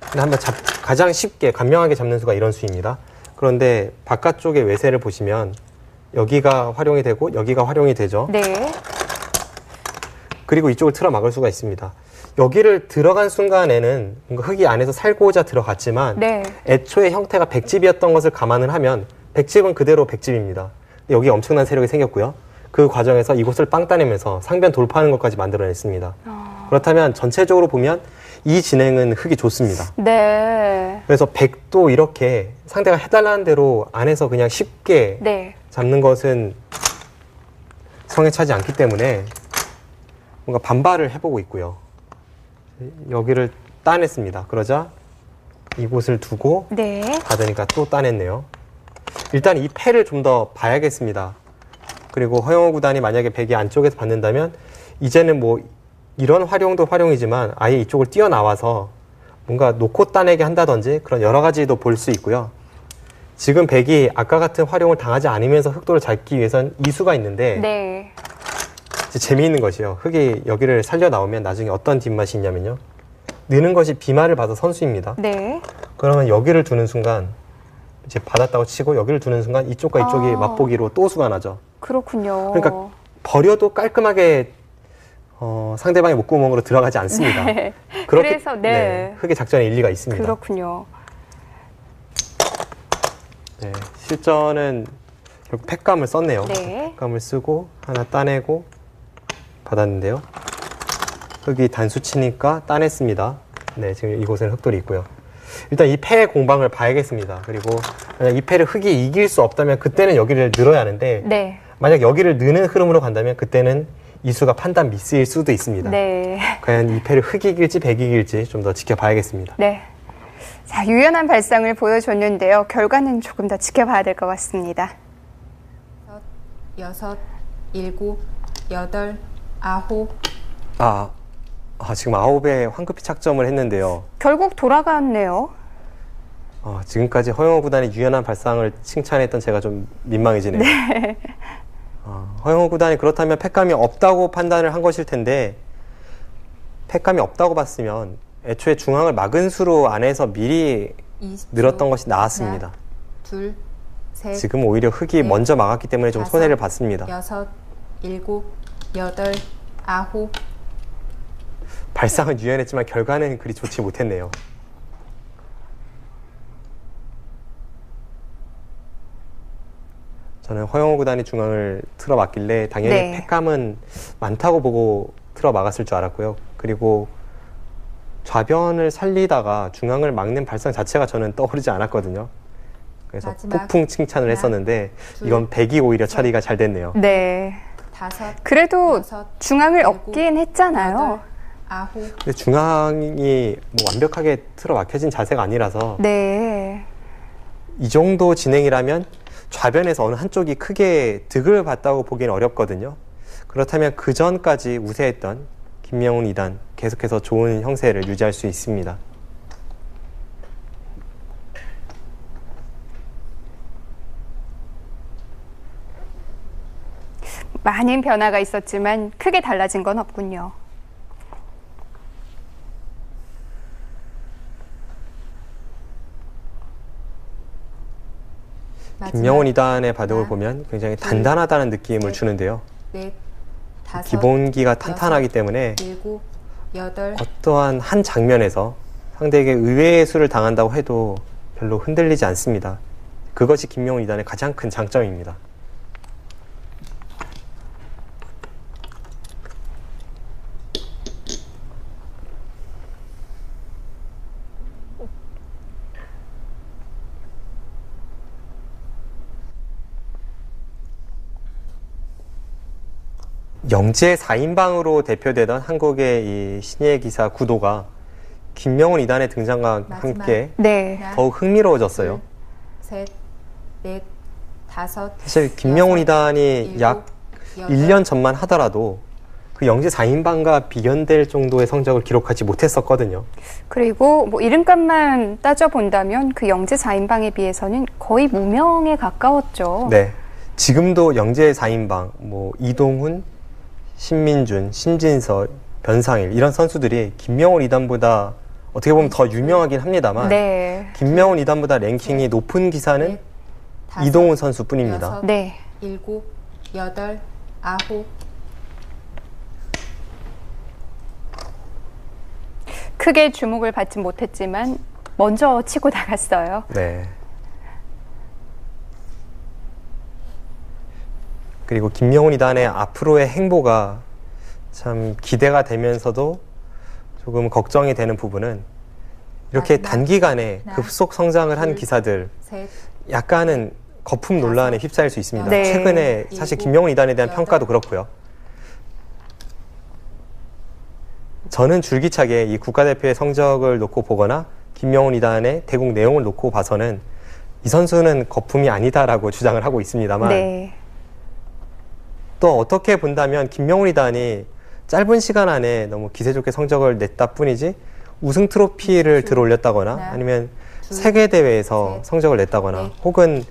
근데 한번 가장 쉽게 간명하게 잡는 수가 이런 수입니다. 그런데 바깥쪽의 외세를 보시면 여기가 활용이 되고 여기가 활용이 되죠. 네. 그리고 이쪽을 틀어 막을 수가 있습니다. 여기를 들어간 순간에는 뭔가 흙이 안에서 살고자 들어갔지만 네. 애초에 형태가 백집이었던 것을 감안을 하면 백집은 그대로 백집입니다. 여기 엄청난 세력이 생겼고요. 그 과정에서 이곳을 빵 따내면서 상변 돌파하는 것까지 만들어냈습니다. 그렇다면 전체적으로 보면 이 진행은 흙이 좋습니다. 네. 그래서 백도 이렇게 상대가 해달라는 대로 안에서 그냥 쉽게 네. 잡는 것은 성에 차지 않기 때문에 뭔가 반발을 해보고 있고요. 여기를 따냈습니다. 그러자 이곳을 두고 네. 받으니까 또 따냈네요. 일단 이 패를 좀 더 봐야겠습니다. 그리고 허영호 구단이 만약에 백이 안쪽에서 받는다면 이제는 뭐 이런 활용도 활용이지만 아예 이쪽을 뛰어나와서 뭔가 놓고 따내게 한다든지 그런 여러 가지도 볼 수 있고요. 지금 백이 아까 같은 활용을 당하지 않으면서 흑도를 잡기 위해선 이수가 있는데 네. 재미있는 것이요. 흑이 여기를 살려 나오면 나중에 어떤 뒷맛이 있냐면요. 느는 것이 비말을 받아 선수입니다. 네. 그러면 여기를 두는 순간 이제 받았다고 치고 여기를 두는 순간 이쪽과 이쪽이 맛보기로 또 수가 나죠. 그렇군요. 그러니까 버려도 깔끔하게 상대방의 목구멍으로 들어가지 않습니다. 네. 그래서 네. 흑의 작전에 일리가 있습니다. 그렇군요. 네, 실전은 결국 팩감을 썼네요. 네. 팩감을 쓰고 하나 따내고 받았는데요. 흑이 단수 치니까 따냈습니다. 네, 지금 이곳에는 흑돌이 있고요. 일단 이 패의 공방을 봐야겠습니다. 그리고 만약 이 패를 흑이 이길 수 없다면 그때는 여기를 늘어야 하는데 네. 만약 여기를 느는 흐름으로 간다면 그때는 이수가 판단 미스일 수도 있습니다. 네. 과연 이 패를 흑이 이길지 백이 이길지 좀 더 지켜봐야겠습니다. 네. 자, 유연한 발상을 보여줬는데요. 결과는 조금 더 지켜봐야 될 것 같습니다. 6, 7, 8, 9. 지금 9에 황급히 착점을 했는데요. 결국 돌아갔네요. 지금까지 허영호 구단의 유연한 발상을 칭찬했던 제가 좀 민망해지네요. 네. 허영호 구단이 그렇다면 팩감이 없다고 판단을 한 것일 텐데 팩감이 없다고 봤으면 애초에 중앙을 막은 수로 안에서 미리 20초, 늘었던 것이 나았습니다. 하나, 둘, 셋, 지금 오히려 흑이 넷, 먼저 막았기 때문에 좀 5, 손해를 봤습니다. 6, 7, 8, 9. 발상은 유연했지만 결과는 그리 좋지 못했네요. 저는 허영호 구단이 중앙을 틀어 막길래 당연히 네. 팩감은 많다고 보고 틀어 막았을 줄 알았고요. 그리고 좌변을 살리다가 중앙을 막는 발상 자체가 저는 떠오르지 않았거든요. 그래서 폭풍 칭찬을 했었는데 이건 백이 오히려 처리가 잘 됐네요. 네. 5, 그래도 6, 중앙을 7, 얻긴 했잖아요. 8, 9. 근데 중앙이 뭐 완벽하게 틀어 막혀진 자세가 아니라서 네. 이 정도 진행이라면 좌변에서 어느 한쪽이 크게 득을 봤다고 보기는 어렵거든요. 그렇다면 그 전까지 우세했던 김명훈 2단 계속해서 좋은 형세를 유지할 수 있습니다. 많은 변화가 있었지만 크게 달라진 건 없군요. 김명훈 2단의 바둑을 보면 굉장히 단단하다는 느낌을 주는데요. 기본기가 탄탄하기 때문에 7, 8. 어떠한 한 장면에서 상대에게 의외의 수를 당한다고 해도 별로 흔들리지 않습니다. 그것이 김명훈 2단의 가장 큰 장점입니다. 영재 4인방으로 대표되던 한국의 이 신예 기사 구도가 김명훈 2단의 등장과 함께 네. 더욱 흥미로워졌어요. 셋, 넷, 다섯. 사실 김명훈 2단이 약 1년 전만 하더라도 그 영재 4인방과 비견될 정도의 성적을 기록하지 못했었거든요. 그리고 뭐 이름값만 따져본다면 그 영재 4인방에 비해서는 거의 무명에 가까웠죠. 네. 지금도 영재 4인방, 뭐 이동훈, 신민준, 신진서, 변상일 이런 선수들이 김명훈 2단보다 어떻게 보면 더 유명하긴 합니다만 네. 김명훈 2단보다 랭킹이 높은 기사는 넷, 다섯, 이동훈 선수뿐입니다. 여섯, 네. 7, 8, 9. 크게 주목을 받지 못했지만 먼저 치고 나갔어요. 네. 그리고 김명훈 2단의 앞으로의 행보가 참 기대가 되면서도 조금 걱정이 되는 부분은 이렇게 단기간에 급속 성장을 한 기사들 약간은 거품 논란에 휩싸일 수 있습니다. 네. 최근에 사실 김명훈 2단에 대한 평가도 그렇고요. 저는 줄기차게 이 국가대표의 성적을 놓고 보거나 김명훈 2단의 대국 내용을 놓고 봐서는 이 선수는 거품이 아니다라고 주장을 하고 있습니다만 네. 또 어떻게 본다면 김명훈 2단이 짧은 시간 안에 너무 기세 좋게 성적을 냈다 뿐이지 우승 트로피를 들어올렸다거나 아니면 세계대회에서 성적을 냈다거나 혹은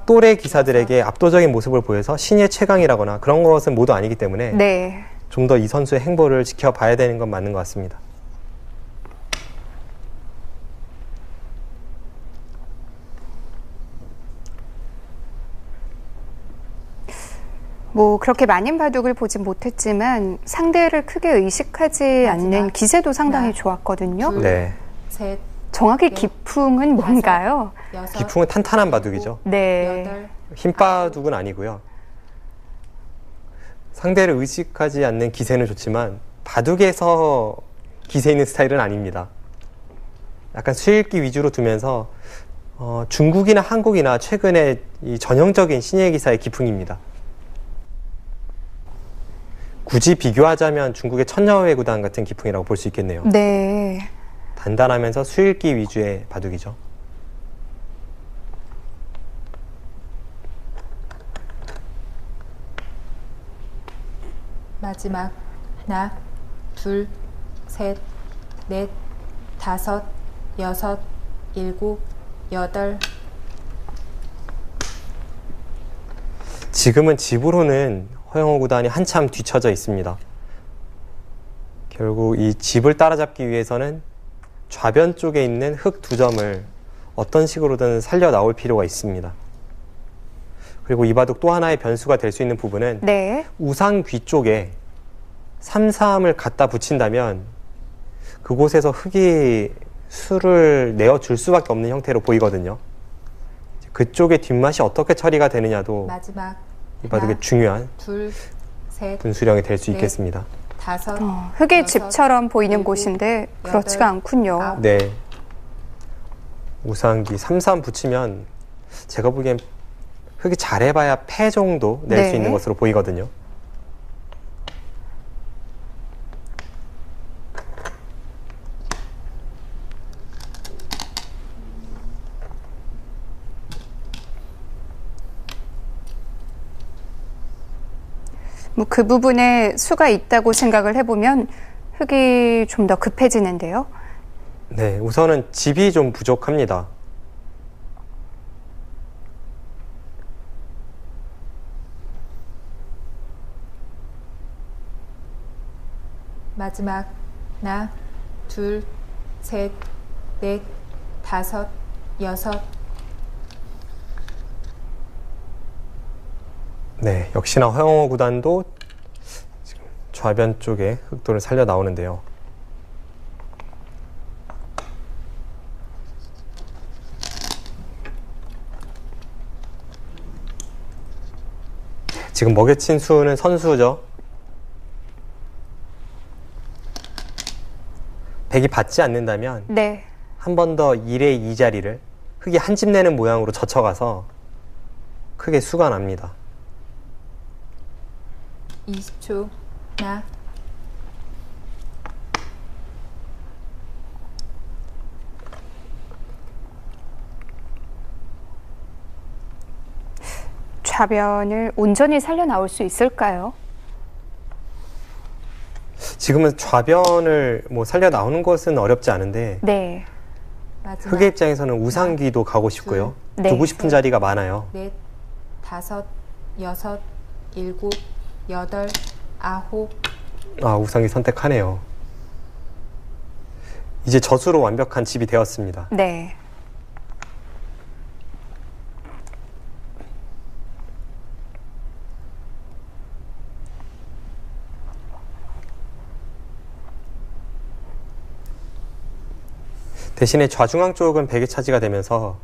또래 기사들에게 압도적인 모습을 보여서 신예 최강이라거나 그런 것은 모두 아니기 때문에 네. 좀 더 이 선수의 행보를 지켜봐야 되는 건 맞는 것 같습니다. 뭐 그렇게 많은 바둑을 보진 못했지만 상대를 크게 의식하지 않는 기세도 상당히 좋았거든요. 네. 정확히 기풍은 뭔가요? 기풍은 탄탄한 바둑이죠. 네. 흰 바둑은 아니고요. 상대를 의식하지 않는 기세는 좋지만 바둑에서 기세 있는 스타일은 아닙니다. 약간 수읽기 위주로 두면서 중국이나 한국이나 최근에 이 전형적인 신예 기사의 기풍입니다. 굳이 비교하자면 중국의 천여회 구단 같은 기풍이라고 볼 수 있겠네요. 네. 단단하면서 수읽기 위주의 바둑이죠. 마지막 하나, 둘, 셋, 넷, 다섯, 여섯, 일곱, 여덟. 지금은 집으로는 허영호 구단이 한참 뒤처져 있습니다. 결국 이 집을 따라잡기 위해서는 좌변 쪽에 있는 흑 2점을 어떤 식으로든 살려 나올 필요가 있습니다. 그리고 이 바둑 또 하나의 변수가 될 수 있는 부분은 네. 우상 귀 쪽에 3-3을 갖다 붙인다면 그곳에서 흑이 수를 내어줄 수밖에 없는 형태로 보이거든요. 그쪽의 뒷맛이 어떻게 처리가 되느냐도 마지막 이 바둑의 중요한 둘, 셋, 분수령이 될 수 있겠습니다. 다섯, 흑의 집처럼 보이는 곳인데 그렇지가 않군요. 네. 우상기 3-3 붙이면 제가 보기엔 흑이 잘해봐야 패 정도 낼 수 있는 것으로 보이거든요. 뭐 그 부분에 수가 있다고 생각을 해보면 흑이 좀 더 급해지는데요. 네, 우선은 집이 좀 부족합니다. 마지막 하나, 둘, 셋, 넷, 다섯, 여섯. 네, 역시나 허영호 구단도 지금 좌변 쪽에 흑도를 살려 나오는데요. 지금 먹여친 수는 선수죠. 백이 받지 않는다면 네. 한 번 더 1의 2 자리를 흑이 한 집 내는 모양으로 젖혀가서 크게 수가 납니다. 20초. 하나. 좌변을 온전히 살려 나올 수 있을까요? 지금은 좌변을 뭐 살려 나오는 것은 어렵지 않은데 네. 흑의 입장에서는 우상귀도 가고 싶고요. 두고 싶은 자리가 많아요. 넷, 다섯, 여섯, 일곱, 여덟, 아홉. 아, 우상귀 선택하네요. 이제 젖으로 완벽한 집이 되었습니다. 네. 대신에 좌중앙 쪽은 백의 차지가 되면서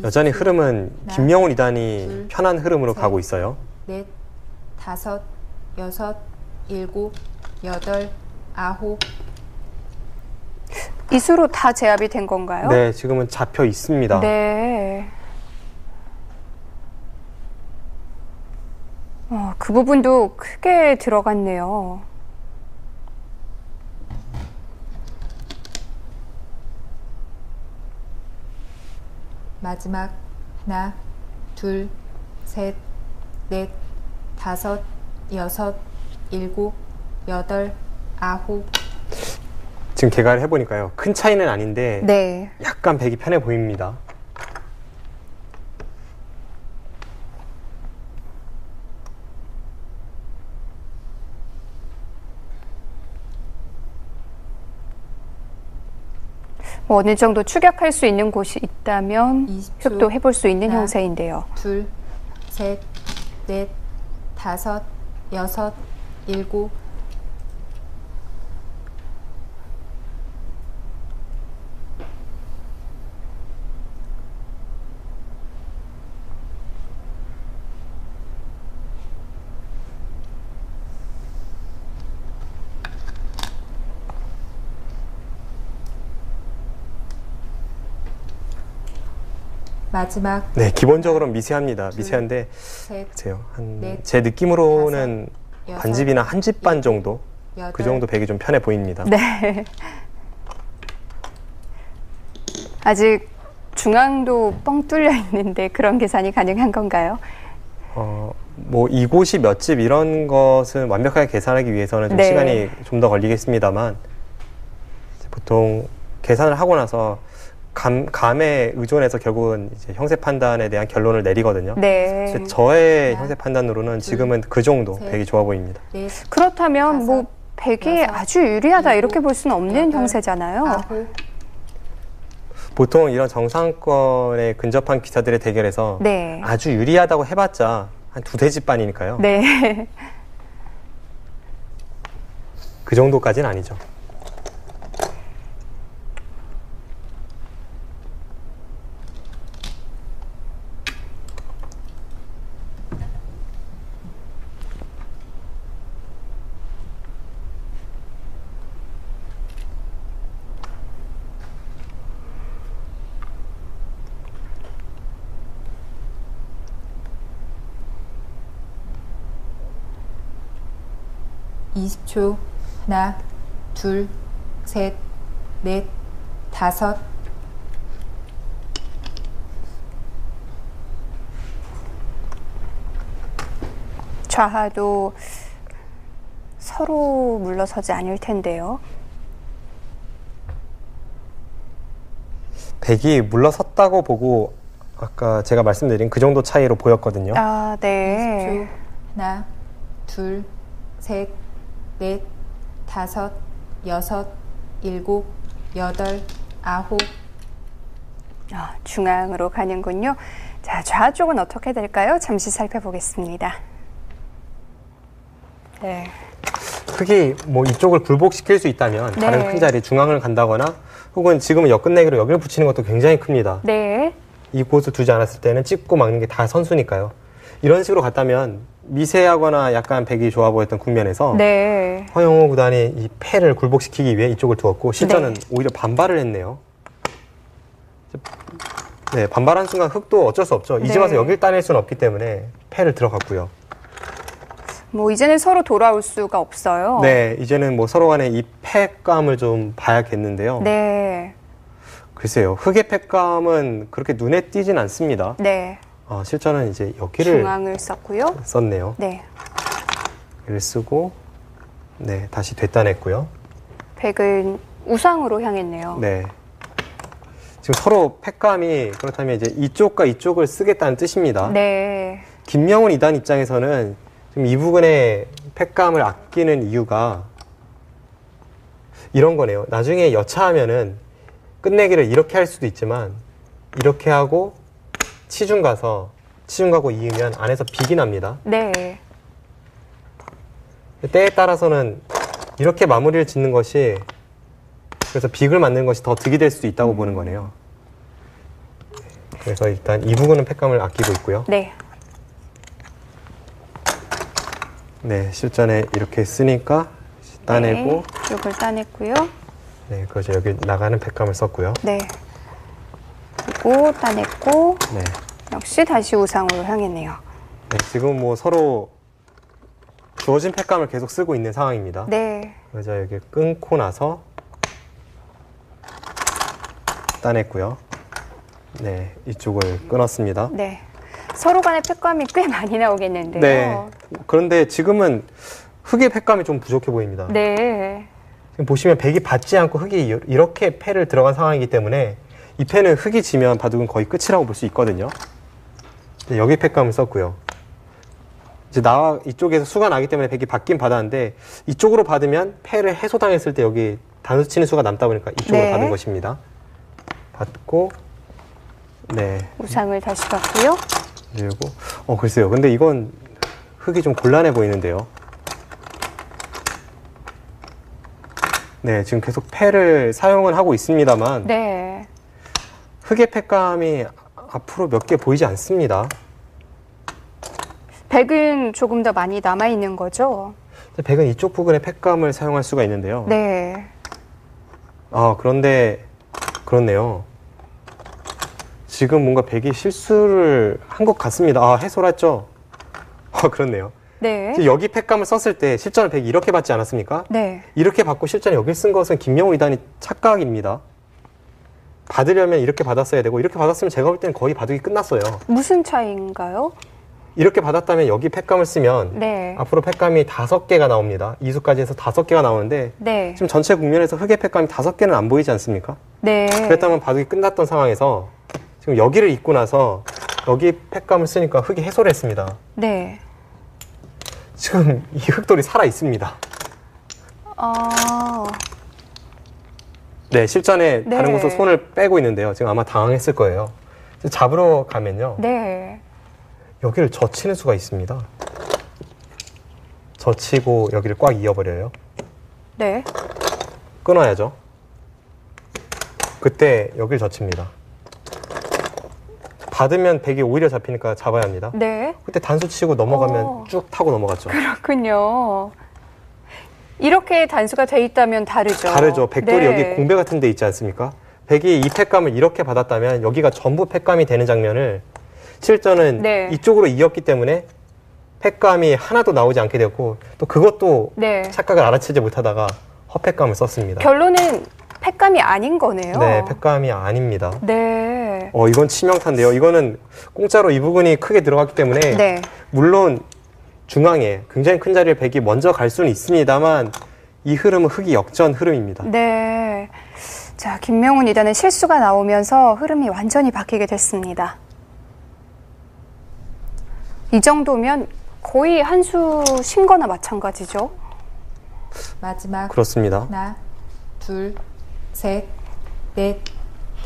여전히 흐름은 김명훈 2단이 편한 흐름으로 가고 있어요. 넷, 다섯, 여섯, 일곱, 여덟, 아홉. 이 수로 다 제압이 된 건가요? 네, 지금은 잡혀 있습니다. 네. 그 부분도 크게 들어갔네요. 마지막 하나, 둘, 셋, 넷, 다섯, 여섯, 일곱, 여덟, 아홉. 지금 개괄을 해보니까요. 큰 차이는 아닌데 네. 약간 백이 편해 보입니다. 어느 정도 추격할 수 있는 곳이 있다면 20초. 획도 해볼 수 있는 하나, 형세인데요. 둘, 셋, 넷, 다섯, 여섯, 일곱. 마지막. 네, 기본적으로 미세합니다. 둘, 미세한데 셋, 보세요. 넷, 제 느낌으로는 다섯, 여섯, 반집이나 한 집 반 정도 여덟. 그 정도 백이 좀 편해 보입니다. 네. 아직 중앙도 뻥 뚫려 있는데 그런 계산이 가능한 건가요? 뭐 이곳이 몇 집 이런 것은 완벽하게 계산하기 위해서는 좀 네. 시간이 좀 더 걸리겠습니다만 보통 계산을 하고 나서 감에 의존해서 결국은 이제 형세 판단에 대한 결론을 내리거든요. 네. 그래서 저의 형세 판단으로는 지금은 그 정도 셋, 백이 좋아 보입니다. 넷, 그렇다면 다섯, 뭐 백이 여섯, 아주 유리하다 일곱, 이렇게 볼 수는 없는 여덟, 형세잖아요. 아홉. 보통 이런 정상권에 근접한 기사들의 대결에서 네. 아주 유리하다고 해봤자 한 두세 집 반이니까요. 네. 그 정도까지는 아니죠. 이십 초. 하나, 둘, 셋, 넷, 다섯. 좌하도 서로 물러서지 않을 텐데요. 백이 물러섰다고 보고 아까 제가 말씀드린 그 정도 차이로 보였거든요. 아, 네. 20초. 하나, 둘, 셋, 넷, 다섯, 여섯, 일곱, 여덟, 아홉. 중앙으로 가는군요. 자, 좌 쪽은 어떻게 될까요? 잠시 살펴보겠습니다. 네. 흑이 뭐 이쪽을 굴복시킬 수 있다면 네. 다른 큰 자리 중앙을 간다거나 혹은 지금은 역끝내기로 여기를 붙이는 것도 굉장히 큽니다. 네. 이곳을 두지 않았을 때는 찍고 막는 게 다 선수니까요. 이런 식으로 갔다면 미세하거나 약간 백이 좋아 보였던 국면에서 네. 허영호 구단이 이 패를 굴복시키기 위해 이쪽을 두었고 실전은 네. 오히려 반발을 했네요. 네, 반발한 순간 흑도 어쩔 수 없죠. 이제 네. 와서 여길 따낼 수는 없기 때문에 패를 들어갔고요. 뭐 이제는 서로 돌아올 수가 없어요. 네, 이제는 뭐 서로 간의 이 패감을 좀 봐야겠는데요. 네. 글쎄요, 흑의 패감은 그렇게 눈에 띄진 않습니다. 네. 실전은 이제 여기를 중앙을 썼고요. 썼네요. 네. 여기를 쓰고, 네, 다시 되따냈고요. 백은 우상으로 향했네요. 네. 지금 서로 패감이 그렇다면 이제 이쪽과 이쪽을 쓰겠다는 뜻입니다. 네. 김명훈 2단 입장에서는 지금 이 부분의 패감을 아끼는 이유가 이런 거네요. 나중에 여차하면은 끝내기를 이렇게 할 수도 있지만 이렇게 하고 치중 가서 치중 가고 이으면 안에서 빅이 납니다. 네. 때에 따라서는 이렇게 마무리를 짓는 것이 그래서 빅을 만드는 것이 더 득이 될 수도 있다고 보는 거네요. 그래서 일단 이 부분은 팩감을 아끼고 있고요. 네. 네, 실전에 이렇게 쓰니까 따내고. 네, 이걸 따냈고요. 네, 그렇죠. 여기 나가는 팩감을 썼고요. 네. 그리고 따냈고. 네. 역시 다시 우상으로 향했네요. 네, 지금 뭐 서로 주어진 팩감을 계속 쓰고 있는 상황입니다. 네. 그래서 여기 끊고 나서 따냈고요. 네, 이쪽을 끊었습니다. 네. 서로 간의 팩감이 꽤 많이 나오겠는데요. 네. 그런데 지금은 흙의 팩감이 좀 부족해 보입니다. 네. 지금 보시면 백이 받지 않고 흙이 이렇게 패를 들어간 상황이기 때문에 이 패는 흙이 지면 바둑은 거의 끝이라고 볼 수 있거든요. 네, 여기 팩감을 썼고요. 이제 나와 이쪽에서 수가 나기 때문에 백이 받긴 받았는데 이쪽으로 받으면 패를 해소당했을 때 여기 단수 치는 수가 남다 보니까 이쪽으로 네. 받은 것입니다. 받고 네. 우상을 다시 받고요. 그리고 글쎄요. 근데 이건 흙이 좀 곤란해 보이는데요. 네, 지금 계속 패를 사용을 하고 있습니다만 네. 흙의 팩감이 앞으로 몇 개 보이지 않습니다. 백은 조금 더 많이 남아있는 거죠? 백은 이쪽 부분에 팩감을 사용할 수가 있는데요. 네. 그런데 그렇네요. 지금 뭔가 백이 실수를 한 것 같습니다. 해소를 했죠? 그렇네요. 네. 여기 팩감을 썼을 때 실전을 백이 이렇게 받지 않았습니까? 네. 이렇게 받고 실전에 여기 쓴 것은 김명훈 이단이 착각입니다. 받으려면 이렇게 받았어야 되고 이렇게 받았으면 제가 볼 때는 거의 바둑이 끝났어요. 무슨 차이인가요? 이렇게 받았다면 여기 팩감을 쓰면 네. 앞으로 팩감이 5개가 나옵니다. 2수까지 해서 5개가 나오는데 네. 지금 전체 국면에서 흙의 팩감이 5개는 안 보이지 않습니까? 네. 그랬다면 바둑이 끝났던 상황에서 지금 여기를 잇고 나서 여기 팩감을 쓰니까 흙이 해소를 했습니다. 네. 지금 이 흙돌이 살아 있습니다. 네, 실전에 네. 다른 곳으로 손을 빼고 있는데요. 지금 아마 당황했을 거예요. 잡으러 가면요. 네. 여기를 젖히는 수가 있습니다. 젖히고 여기를 꽉 이어버려요. 네. 끊어야죠. 그때 여기를 젖힙니다. 받으면 백이 오히려 잡히니까 잡아야 합니다. 네. 그때 단수 치고 넘어가면 쭉 타고 넘어갔죠. 그렇군요. 이렇게 단수가 돼 있다면 다르죠. 다르죠. 백돌이 네. 여기 공배 같은 데 있지 않습니까? 백이 이 팩감을 이렇게 받았다면 여기가 전부 팩감이 되는 장면을 실전은 네. 이쪽으로 이었기 때문에 팩감이 하나도 나오지 않게 되었고 또 그것도 네. 착각을 알아채지 못하다가 헛팩감을 썼습니다. 결론은 팩감이 아닌 거네요. 네, 팩감이 아닙니다. 네. 이건 치명타인데요. 이거는 공짜로 이 부분이 크게 들어갔기 때문에 네. 물론 중앙에 굉장히 큰 자리를 백이 먼저 갈 수는 있습니다만 이 흐름은 흙이 역전 흐름입니다. 네. 자, 김명훈 2단의 실수가 나오면서 흐름이 완전히 바뀌게 됐습니다. 이 정도면 거의 한 수 쉰 거나 마찬가지죠. 마지막. 그렇습니다. 하나, 둘, 셋, 넷,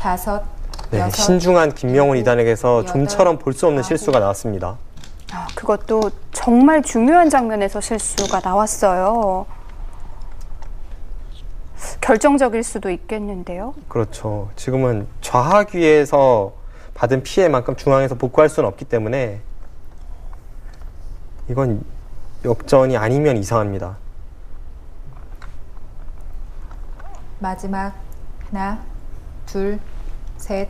다섯, 네, 여섯. 신중한 김명훈 이단에게서 여덟, 좀처럼 볼 수 없는 아홉. 실수가 나왔습니다. 그것도 정말 중요한 장면에서 실수가 나왔어요. 결정적일 수도 있겠는데요. 그렇죠. 지금은 좌하귀에서 받은 피해만큼 중앙에서 복구할 수는 없기 때문에 이건 역전이 아니면 이상합니다. 마지막. 하나, 둘, 셋,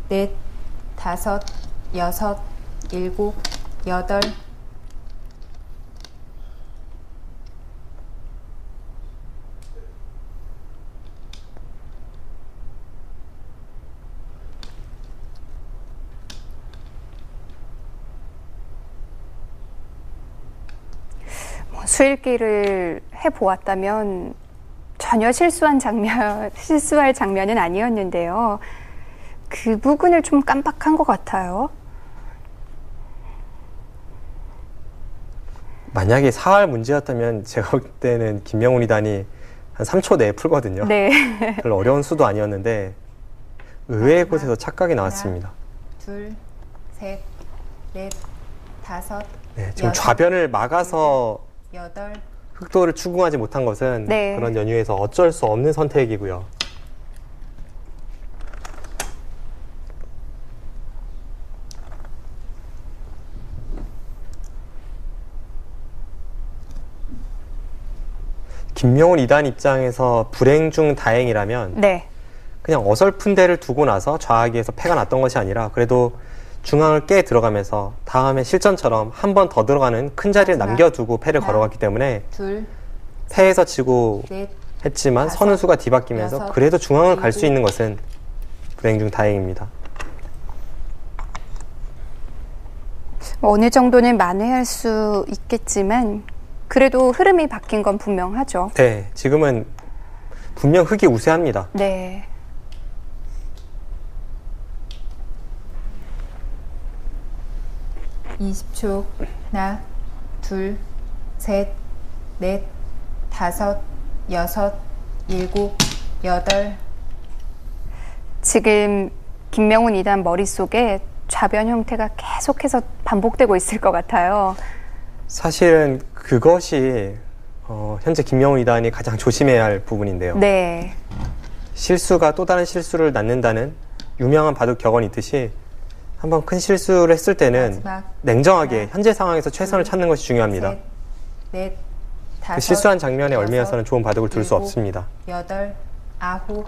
넷, 다섯, 여섯, 일곱, 여덟. 수일기를 해보았다면 전혀 실수할 장면은 아니었는데요. 그 부분을 좀 깜빡한 것 같아요. 만약에 사활 문제였다면 제가 볼 때는 김명훈 이단이 한 3초 내에 풀거든요. 네. 별로 어려운 수도 아니었는데 의외의 곳에서 착각이 나왔습니다. 둘, 셋, 넷, 다섯, 네, 지금 여섯, 좌변을 막아서 여덟. 흑도를 추궁하지 못한 것은 네. 그런 연유에서 어쩔 수 없는 선택이고요. 김명훈 2단 입장에서 불행 중 다행이라면 네. 그냥 어설픈 데를 두고 나서 좌하기에서 패가 났던 것이 아니라 그래도 중앙을 깨 들어가면서 다음에 실전처럼 한 번 더 들어가는 큰 자리를 남겨두고 패를 걸어갔기 때문에 패에서 지고 했지만 선수가 뒤바뀌면서 그래도 중앙을 갈 수 있는 것은 불행 중 다행입니다. 어느 정도는 만회할 수 있겠지만 그래도 흐름이 바뀐 건 분명하죠. 네, 지금은 분명 흑이 우세합니다. 네. (20초) 하나, 둘, 셋, 넷, 다섯, 여섯, 일곱, 여덟. 지금 김명훈 2단 머릿속에 좌변 형태가 계속해서 반복되고 있을 것 같아요. 사실은 그것이 현재 김명훈 2단이 가장 조심해야 할 부분인데요. 네. 실수가 또 다른 실수를 낳는다는 유명한 바둑 격언이 있듯이 한번 큰 실수를 했을 때는 냉정하게 현재 상황에서 최선을 찾는 것이 중요합니다. 셋, 넷, 다섯, 그 실수한 장면에 여섯, 얽매여서는 좋은 바둑을 둘 수 일곱, 없습니다. 여덟, 아홉.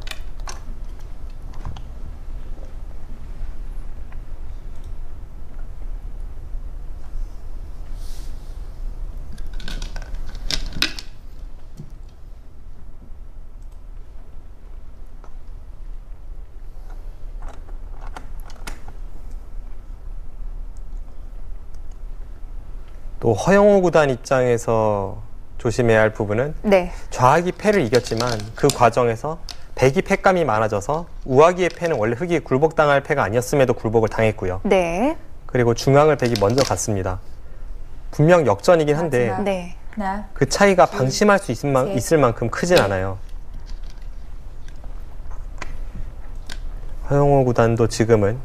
또 허영호 구단 입장에서 조심해야 할 부분은 네. 좌하기 패를 이겼지만 그 과정에서 백이 패감이 많아져서 우하기의 패는 원래 흑이 굴복당할 패가 아니었음에도 굴복을 당했고요. 네. 그리고 중앙을 백이 먼저 갔습니다. 분명 역전이긴 한데 네. 그 차이가 방심할 수 있을 만큼 크진 않아요. 허영호 구단도 지금은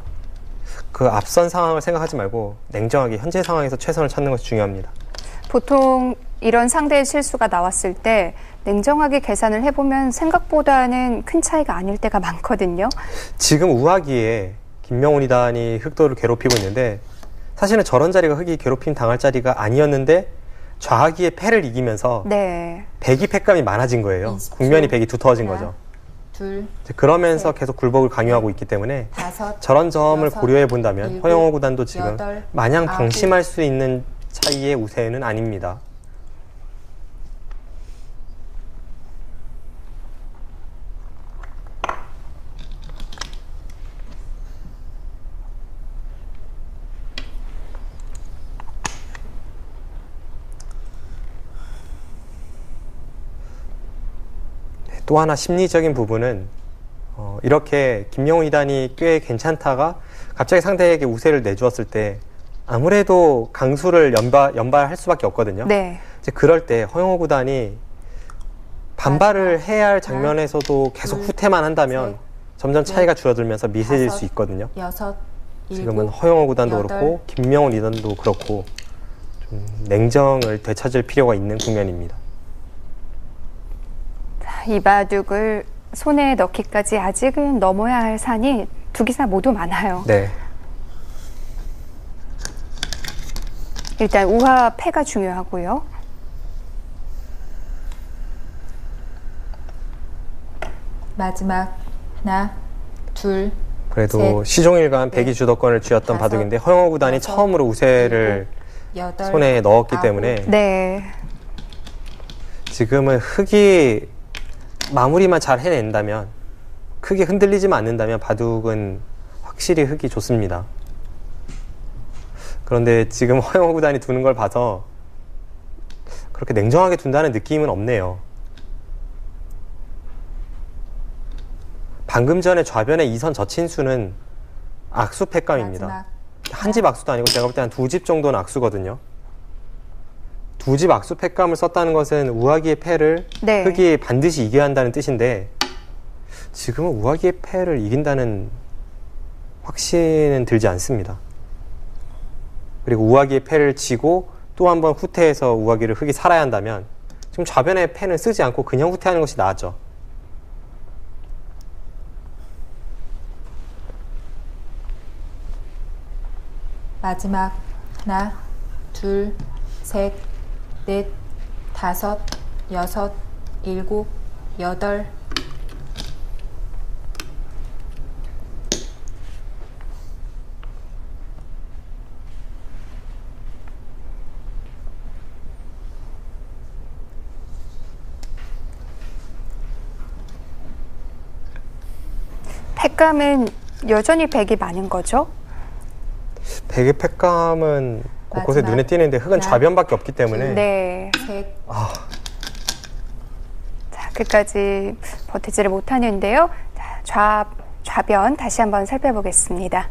그 앞선 상황을 생각하지 말고 냉정하게 현재 상황에서 최선을 찾는 것이 중요합니다. 보통 이런 상대의 실수가 나왔을 때 냉정하게 계산을 해보면 생각보다는 큰 차이가 아닐 때가 많거든요. 지금 우하기에 김명훈 2단이 흑도를 괴롭히고 있는데 사실은 저런 자리가 흑이 괴롭힘 당할 자리가 아니었는데 좌하기에 패를 이기면서 네. 백이 패감이 많아진 거예요. 국면이 백이 두터워진 거죠. 둘, 그러면서 계속 굴복을 강요하고 있기 때문에 다섯, 저런 점을 여섯, 고려해 본다면 일곱, 허영호 구단도 지금 여덟, 마냥 아홉. 방심할 수 있는 차이의 우세는 아닙니다. 또 하나 심리적인 부분은 이렇게 김명훈 2단이 꽤 괜찮다가 갑자기 상대에게 우세를 내주었을 때 아무래도 강수를 연발할 수밖에 없거든요. 네. 이제 그럴 때 허영호 구단이 반발을 해야 할 장면에서도 계속 후퇴만 한다면 점점 차이가 줄어들면서 미세질 수 있거든요. 여섯, 지금은 일곱, 허영호 구단도 여덟. 그렇고 김명훈 2단도 그렇고 좀 냉정을 되찾을 필요가 있는 국면입니다. 이 바둑을 손에 넣기까지 아직은 넘어야 할 산이 두 기사 모두 많아요. 네. 일단 우하 패가 중요하고요. 마지막 하나, 둘, 그래도 셋, 시종일관 백이 넷, 주도권을 쥐었던 다섯, 바둑인데 허영호 구단이 여섯, 처음으로 우세를 여덟, 손에 넣었기 아홉. 때문에 네. 지금은 흑이 마무리만 잘 해낸다면 크게 흔들리지만 않는다면 바둑은 확실히 흑이 좋습니다. 그런데 지금 허영호 구단이 두는 걸 봐서 그렇게 냉정하게 둔다는 느낌은 없네요. 방금 전에 좌변의 2선 저친수는 악수 패감입니다. 한 집 악수도 아니고 제가 볼 때 한 두 집 정도는 악수거든요. 두 집 악수 패감을 썼다는 것은 우하기의 패를 네. 흑이 반드시 이겨야 한다는 뜻인데 지금은 우하기의 패를 이긴다는 확신은 들지 않습니다. 그리고 우하기의 패를 지고 또 한 번 후퇴해서 우하기를 흑이 살아야 한다면 지금 좌변의 패는 쓰지 않고 그냥 후퇴하는 것이 나았죠. 마지막 하나, 둘, 셋, 넷, 다섯, 여섯, 7, 8. 팩감은 여전히 백이 많은 거죠? 백의 팩감은 곳곳에 눈에 띄는데 흙은 좌변밖에 없기 때문에. 네. 자, 끝까지 버티지를 못하는데요. 자, 좌변 다시 한번 살펴보겠습니다.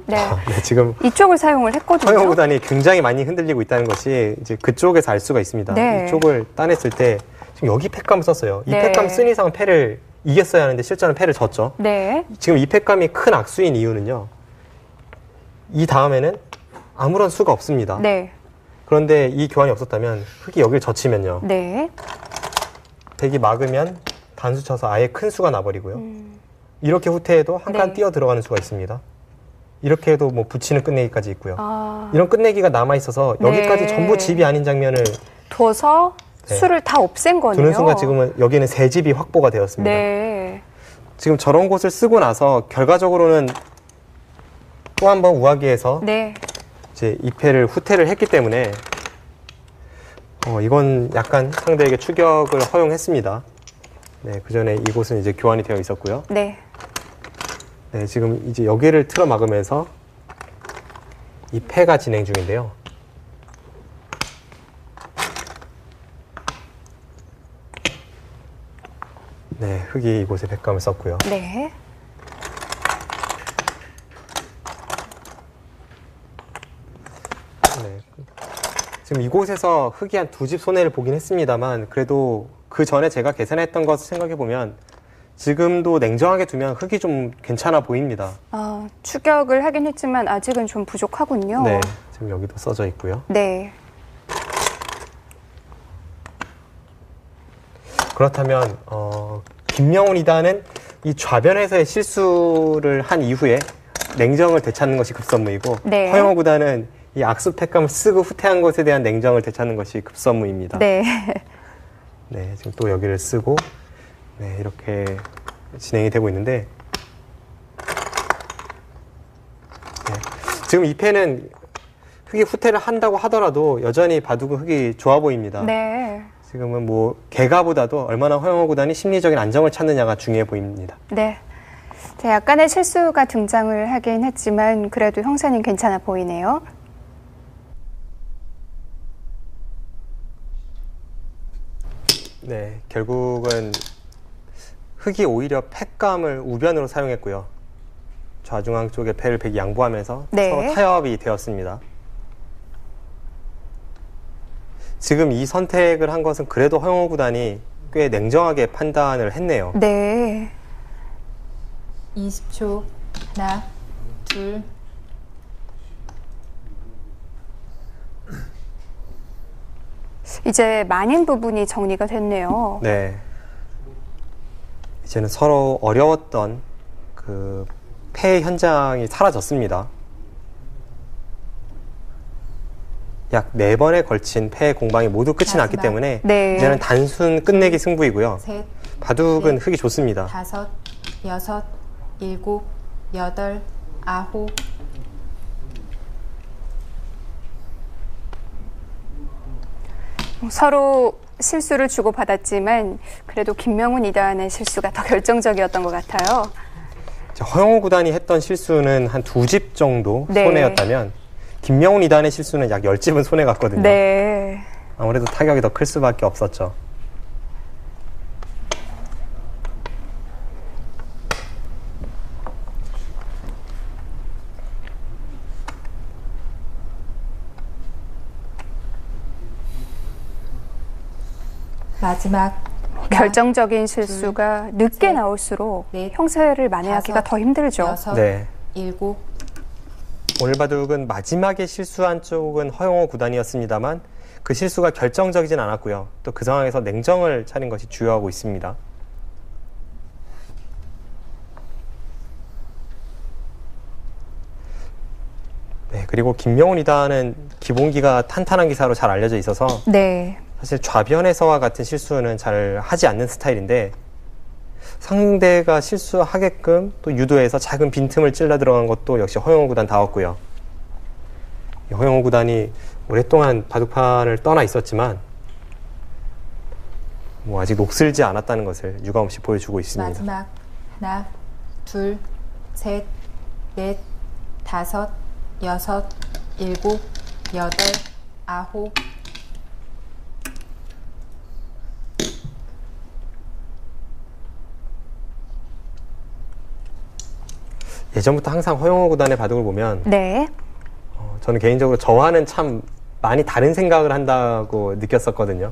네. 네, 지금 이쪽을 사용을 했거든요. 허영우 구단이 굉장히 많이 흔들리고 있다는 것이 이제 그쪽에서 알 수가 있습니다. 네. 이쪽을 따냈을 때 지금 여기 팩감을 썼어요. 이 네. 팩감 쓴 이상은 패를 이겼어야 하는데 실제로는 패를 졌죠. 네. 지금 이 팩감이 큰 악수인 이유는요. 이 다음에는 아무런 수가 없습니다. 네. 그런데 이 교환이 없었다면 흙이 여기를 젖히면요. 네. 백이 막으면 단수 쳐서 아예 큰 수가 나버리고요. 이렇게 후퇴해도 한 칸 네. 뛰어 들어가는 수가 있습니다. 이렇게 해도 뭐 붙이는 끝내기까지 있고요. 이런 끝내기가 남아있어서 여기까지 네. 전부 집이 아닌 장면을 둬서 네. 수를 다 없앤 거네요. 두는 순간 지금은 여기는 세 집이 확보가 되었습니다. 네. 지금 저런 곳을 쓰고 나서 결과적으로는 또 한 번 우하기에서 네. 이제 2패를 후퇴를 했기 때문에 이건 약간 상대에게 추격을 허용했습니다. 네, 그 전에 이곳은 이제 교환이 되어 있었고요. 네. 네, 지금 이제 여기를 틀어 막으면서 이 패가 진행 중인데요. 네, 흙이 이곳에 백감을 썼고요. 네. 네. 지금 이곳에서 흙이 한 2집 손해를 보긴 했습니다만 그래도 그 전에 제가 계산했던 것을 생각해 보면 지금도 냉정하게 두면 흙이 좀 괜찮아 보입니다. 추격을 하긴 했지만 아직은 좀 부족하군요. 네, 지금 여기도 써져 있고요. 네. 그렇다면 김명훈 이단은 이 좌변에서의 실수를 한 이후에 냉정을 되찾는 것이 급선무이고 네. 허영호 구단은 이 악수 팩감을 쓰고 후퇴한 것에 대한 냉정을 되찾는 것이 급선무입니다. 네. 네, 지금 또 여기를 쓰고 네, 이렇게 진행이 되고 있는데 네, 지금 이 패는 흙이 후퇴를 한다고 하더라도 여전히 바둑은 흙이 좋아 보입니다. 네. 지금은 뭐 개가보다도 얼마나 허영호 구단이 심리적인 안정을 찾느냐가 중요해 보입니다. 네. 자, 약간의 실수가 등장을 하긴 했지만 그래도 형사는 괜찮아 보이네요. 네, 결국은 흙이 오히려 팩감을 우변으로 사용했고요. 좌중앙 쪽에 패를 백이 양보하면서 네. 서로 타협이 되었습니다. 지금 이 선택을 한 것은 그래도 허영호 구단이 꽤 냉정하게 판단을 했네요. 네. 20초. 하나, 둘. 이제 많은 부분이 정리가 됐네요. 네. 이제는 서로 어려웠던 그 패 현장이 사라졌습니다. 약 4번에 걸친 패 공방이 모두 끝이 났기 때문에 네. 이제는 단순 끝내기 승부이고요. 셋, 바둑은 넷, 흙이 좋습니다. 5, 6, 7, 8, 9. 서로 실수를 주고받았지만 그래도 김명훈 이단의 실수가 더 결정적이었던 것 같아요. 허영호 구단이 했던 실수는 한 2집 정도 네. 손해였다면 김명훈 이단의 실수는 약 10집은 손해갔거든요. 네. 아무래도 타격이 더 클 수밖에 없었죠. 마지막. 결정적인 실수가 늦게 셋, 나올수록 넷, 형사를 만회하기가 5, 더 힘들죠. 6, 네. 7. 오늘 바둑은 마지막에 실수한 쪽은 허영호 구단이었습니다만 그 실수가 결정적이진 않았고요. 또 그 상황에서 냉정을 차린 것이 주요하고 있습니다. 네, 그리고 김명훈 이단은 기본기가 탄탄한 기사로 잘 알려져 있어서 네. 사실 좌변에서와 같은 실수는 잘 하지 않는 스타일인데 상대가 실수하게끔 또 유도해서 작은 빈틈을 찔러 들어간 것도 역시 허영우 구단다웠고요. 허영우 구단이 오랫동안 바둑판을 떠나 있었지만 뭐 아직 녹슬지 않았다는 것을 유감없이 보여주고 있습니다. 마지막 하나, 둘, 셋, 넷, 다섯, 여섯, 일곱, 여덟, 아홉. 예전부터 항상 허영우 구단의 바둑을 보면 네. 저는 개인적으로 저와는 참 많이 다른 생각을 한다고 느꼈었거든요.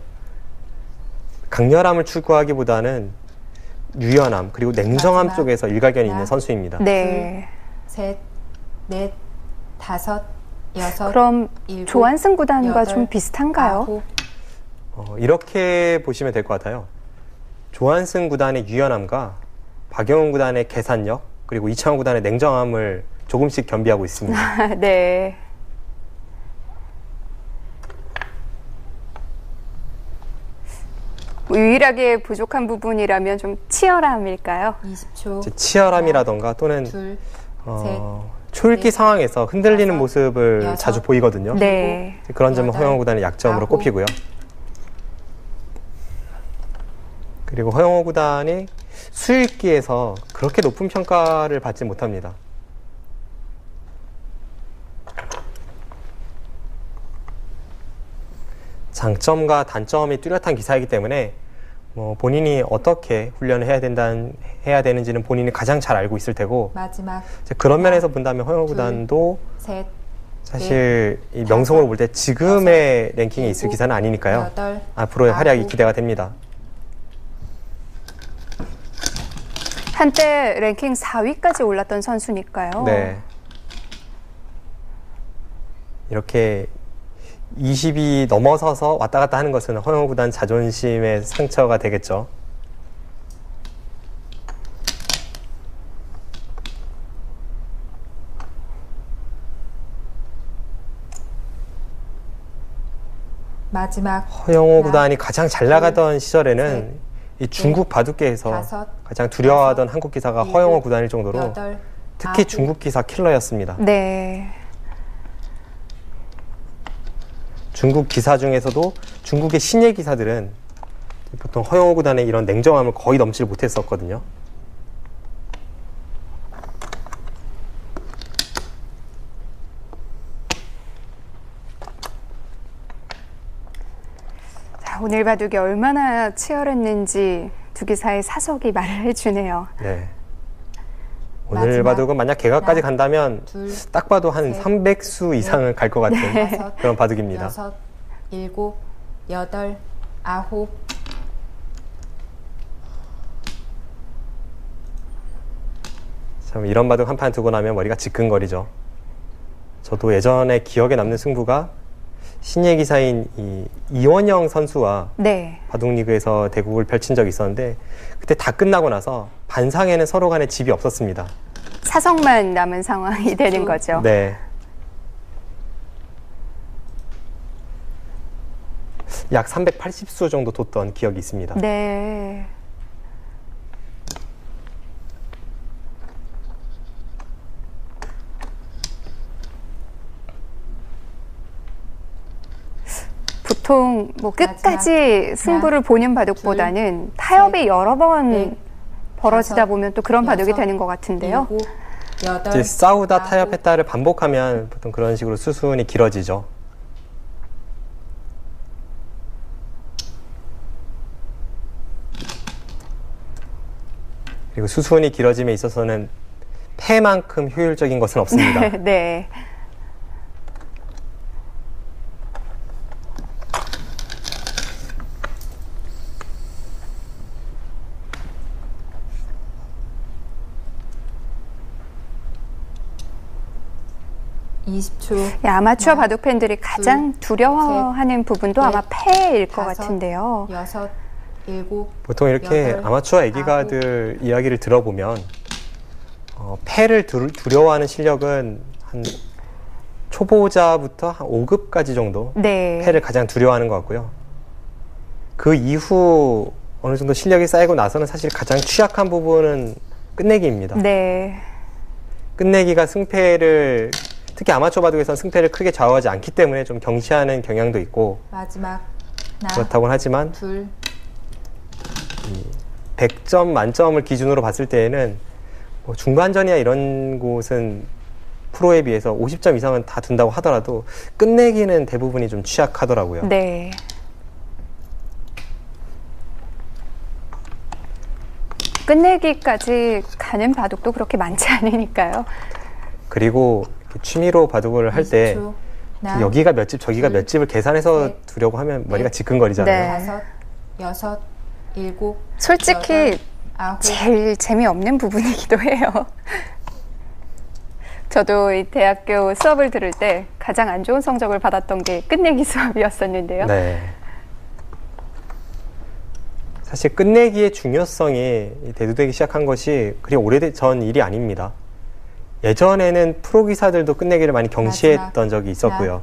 강렬함을 추구하기보다는 유연함 그리고 냉정함 쪽에서 일가견이 있는 선수입니다. 네. 둘, 셋, 넷, 다섯, 여섯. 그럼 일곱, 조한승 구단과 여덟, 좀 비슷한가요? 이렇게 보시면 될 것 같아요. 조한승 구단의 유연함과 박영훈 구단의 계산력 그리고 이창호 구단의 냉정함을 조금씩 겸비하고 있습니다. 네. 유일하게 부족한 부분이라면 좀 치열함일까요? 20초. 치열함이라던가 또는 둘, 초읽기 넷, 상황에서 흔들리는 다섯, 모습을 여섯, 자주 보이거든요. 네. 그런 점은 여덟, 허영우 구단의 약점으로 아홉. 꼽히고요. 그리고 허영우 구단이 수읽기에서 그렇게 높은 평가를 받지 못합니다. 장점과 단점이 뚜렷한 기사이기 때문에 본인이 어떻게 훈련을 해야 되는지는 본인이 가장 잘 알고 있을 테고 마지막 그런 면에서 본다면 허영우 구단도 셋, 사실 이 명성으로 볼 때 지금의 랭킹에 있을 기사는 아니니까요. 여덟, 앞으로의 활약이 아홉. 기대가 됩니다. 한때 랭킹 4위까지 올랐던 선수니까요. 네. 이렇게 20이 넘어서서 왔다 갔다 하는 것은 허영우 구단 자존심의 상처가 되겠죠. 마지막 허영우 구단이 가장 잘 나가던 시절에는 이 중국 바둑계에서 다섯, 가장 두려워하던 한국 기사가 일곱, 허영우 구단일 정도로 여덟, 특히 아홉. 중국 기사 킬러였습니다. 네. 중국 기사 중에서도 중국의 신예 기사들은 보통 허영우 구단의 이런 냉정함을 거의 넘지 못했었거든요. 자, 오늘 바둑이 얼마나 치열했는지 두 기사의 사석이 말을 해주네요. 네. 오늘 마지막 바둑은 만약 개각까지 하나, 간다면 둘, 딱 봐도 한 셋, 300수 이상은 갈 것 같은 다섯, 그런 바둑입니다. 여섯, 일곱, 여덟, 아홉. 참 이런 바둑 한 판 두고 나면 머리가 지끈거리죠. 저도 예전에 기억에 남는 승부가 신예 기사인 이원영 선수와 네. 바둑리그에서 대국을 펼친 적이 있었는데 그때 다 끝나고 나서 반상에는 서로 간에 집이 없었습니다. 사석만 남은 상황이 되는 거죠. 네. 약 380수 정도 뒀던 기억이 있습니다. 네. 보통 뭐 끝까지 승부를 보는 바둑보다는 타협이 여러 번 벌어지다 보면 또 그런 바둑이 되는 것 같은데요. 일곱, 여덟, 이제 싸우다 아홉. 타협했다를 반복하면 보통 그런 식으로 수순이 길어지죠. 그리고 수순이 길어짐에 있어서는 패만큼 효율적인 것은 없습니다. 네. 아마추어 바둑 팬들이 가장 두려워하는 부분도 아마 패일 것 같은데요. 여섯, 일곱, 보통 이렇게 여덟, 아마추어 애기가들 이야기를 들어보면 패를 두려워하는 실력은 한 초보자부터 한 5급까지 정도 네. 패를 가장 두려워하는 것 같고요. 그 이후 어느 정도 실력이 쌓이고 나서는 사실 가장 취약한 부분은 끝내기입니다. 네. 끝내기가 승패를 특히 아마추어 바둑에서는 승패를 크게 좌우하지 않기 때문에 좀 경시하는 경향도 있고 마지막 그렇다고는 하지만 100점 만점을 기준으로 봤을 때에는 뭐 중반전이나 이런 곳은 프로에 비해서 50점 이상은 다 든다고 하더라도 끝내기는 대부분이 좀 취약하더라고요. 네. 끝내기까지 가는 바둑도 그렇게 많지 않으니까요. 그리고 취미로 바둑을 할 때 여기가 몇 집, 저기가 몇 집을 계산해서 두려고 하면 머리가 지끈거리잖아요. 네. 5, 6, 7, 솔직히 8, 9. 제일 재미없는 부분이기도 해요. 저도 이 대학교 수업을 들을 때 가장 안 좋은 성적을 받았던 게 끝내기 수업이었었는데요. 네. 사실 끝내기의 중요성이 대두되기 시작한 것이 그리 오래전 일이 아닙니다. 예전에는 프로 기사들도 끝내기를 많이 경시했던 적이 있었고요.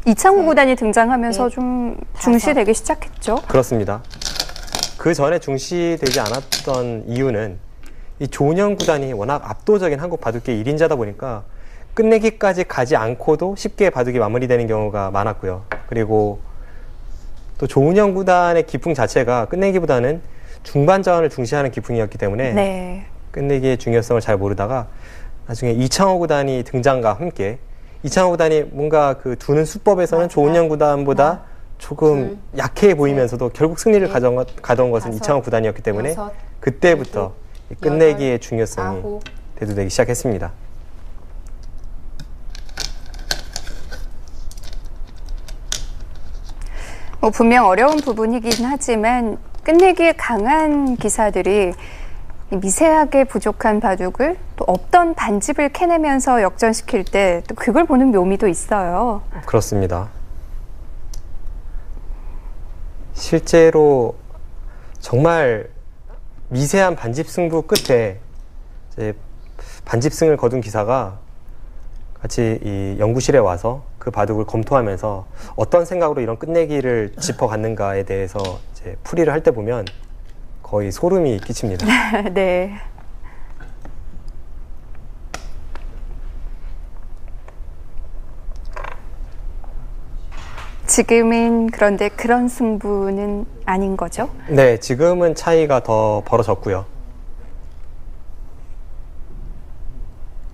이창호 구단이 등장하면서 좀 중시되기 시작했죠. 그렇습니다. 그 전에 중시되지 않았던 이유는 이 조은현 구단이 워낙 압도적인 한국 바둑계 1인자다 보니까 끝내기까지 가지 않고도 쉽게 바둑이 마무리되는 경우가 많았고요. 그리고 또 조은현 구단의 기풍 자체가 끝내기보다는 중반전을 중시하는 기풍이었기 때문에 네. 끝내기의 중요성을 잘 모르다가 나중에 이창호 구단이 등장과 함께 이창호 구단이 뭔가 그 두는 수법에서는 조은현 구단보다 조금 약해 보이면서도 결국 승리를 가져온 것은 이창호 구단이었기 때문에 그때부터 이 끝내기의 중요성이 대두되기 시작했습니다. 분명 어려운 부분이긴 하지만 끝내기에 강한 기사들이 미세하게 부족한 바둑을 또 없던 반집을 캐내면서 역전시킬 때 또 그걸 보는 묘미도 있어요. 그렇습니다. 실제로 정말 미세한 반집 승부 끝에 이제 반집승을 거둔 기사가 같이 이 연구실에 와서 그 바둑을 검토하면서 어떤 생각으로 이런 끝내기를 짚어갔는가에 대해서 이제 풀이를 할 때 보면 거의 소름이 끼칩니다. 네. 지금은 그런데 그런 승부는 아닌 거죠? 네, 지금은 차이가 더 벌어졌고요.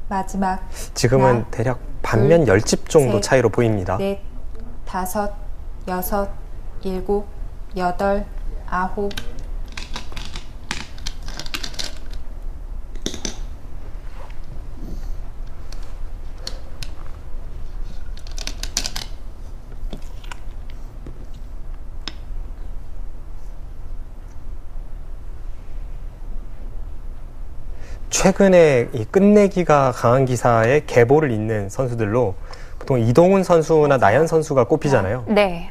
마지막 지금은 대략 반면 10집 정도 차이로 보입니다. 4, 5, 6, 7, 8, 9. 최근에 이 끝내기가 강한 기사의 계보를 잇는 선수들로 보통 이동훈 선수나 나연 선수가 꼽히잖아요. 네.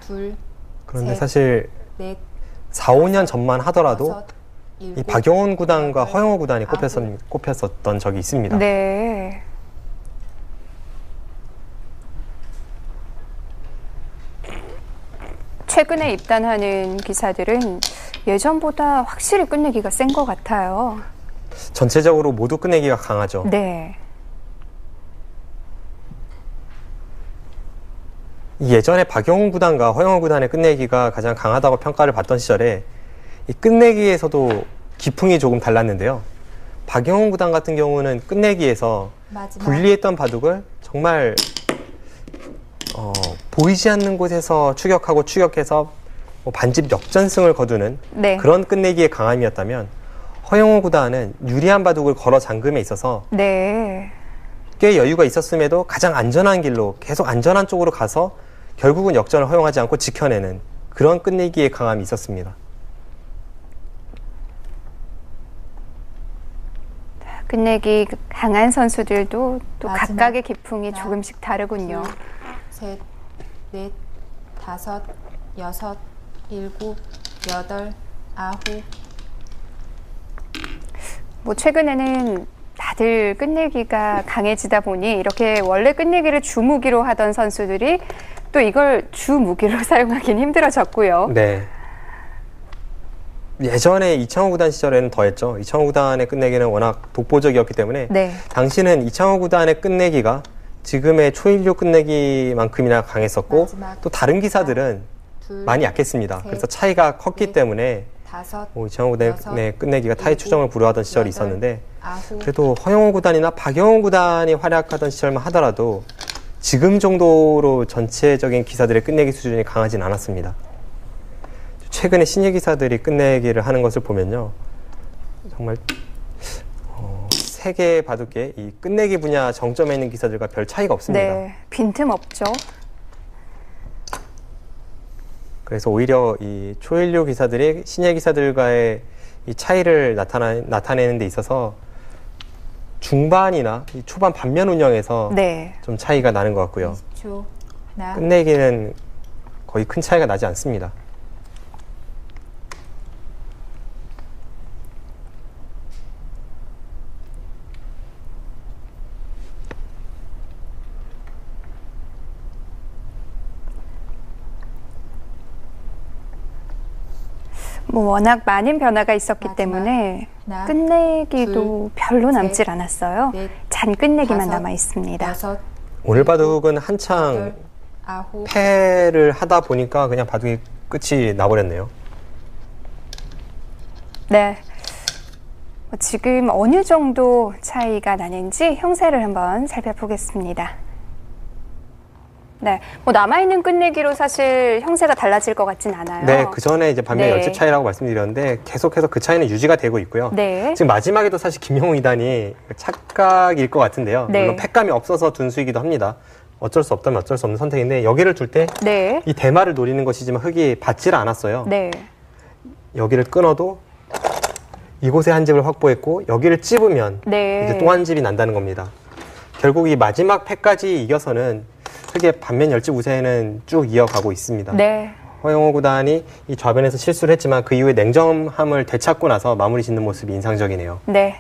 그런데 사실 4, 5년 전만 하더라도 이 박용훈 구단과 허영호 구단이 꼽혔었던 적이 있습니다. 네. 최근에 입단하는 기사들은 예전보다 확실히 끝내기가 센 것 같아요. 전체적으로 모두 끝내기가 강하죠. 네. 예전에 박용훈 구단과 허영호 구단의 끝내기가 가장 강하다고 평가를 받던 시절에 이 끝내기에서도 기풍이 조금 달랐는데요. 박용훈 구단 같은 경우는 끝내기에서 불리했던 바둑을 정말 보이지 않는 곳에서 추격해서 뭐 반집 역전승을 거두는 그런 끝내기의 강함이었다면 허영호 구단은 유리한 바둑을 걸어 잠금에 있어서 꽤 여유가 있었음에도 가장 안전한 길로 계속 안전한 쪽으로 가서 결국은 역전을 허용하지 않고 지켜내는 그런 끝내기의 강함이 있었습니다. 끝내기 강한 선수들도 또 각각의 기풍이 조금씩 다르군요. 2, 3, 4, 5, 6, 7, 8, 9. 뭐 최근에는 다들 끝내기가 강해지다 보니 이렇게 원래 끝내기를 주무기로 하던 선수들이 또 이걸 주무기로 사용하긴 힘들어졌고요. 네. 예전에 이창호 구단 시절에는 더했죠. 이창호 구단의 끝내기는 워낙 독보적이었기 때문에 네. 당시는 이창호 구단의 끝내기가 지금의 초일류 끝내기만큼이나 강했었고 또 다른 기사들은 많이 약했습니다. 그래서 차이가 컸기 때문에 이창호 구단의 끝내기가 타이 추정을 불허하던 시절이 있었는데 그래도 허영우 구단이나 박영호 구단이 활약하던 시절만 하더라도 지금 정도로 전체적인 기사들의 끝내기 수준이 강하진 않았습니다. 최근에 신예 기사들이 끝내기를 하는 것을 보면요. 정말 세계 바둑계 이 끝내기 분야 정점에 있는 기사들과 별 차이가 없습니다. 네, 빈틈없죠. 그래서 오히려 이 초일류 기사들이 신예 기사들과의 이 차이를 나타내는 데 있어서 중반이나 이 초반 반면 운영에서 네. 좀 차이가 나는 것 같고요. 끝내기는 거의 큰 차이가 나지 않습니다. 워낙 많은 변화가 있었기 때문에 끝내기도 별로 남질 않았어요. 잔 끝내기만 남아 있습니다. 오늘 바둑은 한창 패를 하다 보니까 그냥 바둑이 끝이 나버렸네요. 네. 지금 어느 정도 차이가 나는지 형세를 한번 살펴보겠습니다. 네, 남아있는 끝내기로 사실 형세가 달라질 것 같진 않아요. 네, 그 전에 이제 반면 열집 차이라고 말씀드렸는데 계속해서 그 차이는 유지가 되고 있고요. 네. 지금 마지막에도 사실 김영우 2단이 착각일 것 같은데요. 네. 물론 패감이 없어서 둔 수이기도 합니다. 어쩔 수 없다면 어쩔 수 없는 선택인데 여기를 줄 때 이 대마를 노리는 것이지만 흙이 받지를 않았어요. 네. 여기를 끊어도 이곳에 한 집을 확보했고 여기를 찝으면 이제 또 한 집이 난다는 겁니다. 결국 이 마지막 패까지 이겨서는 흙의 반면 열집 우세는 쭉 이어가고 있습니다. 네. 허영우 구단이 이 좌변에서 실수를 했지만 그 이후에 냉정함을 되찾고 나서 마무리 짓는 모습이 인상적이네요. 네.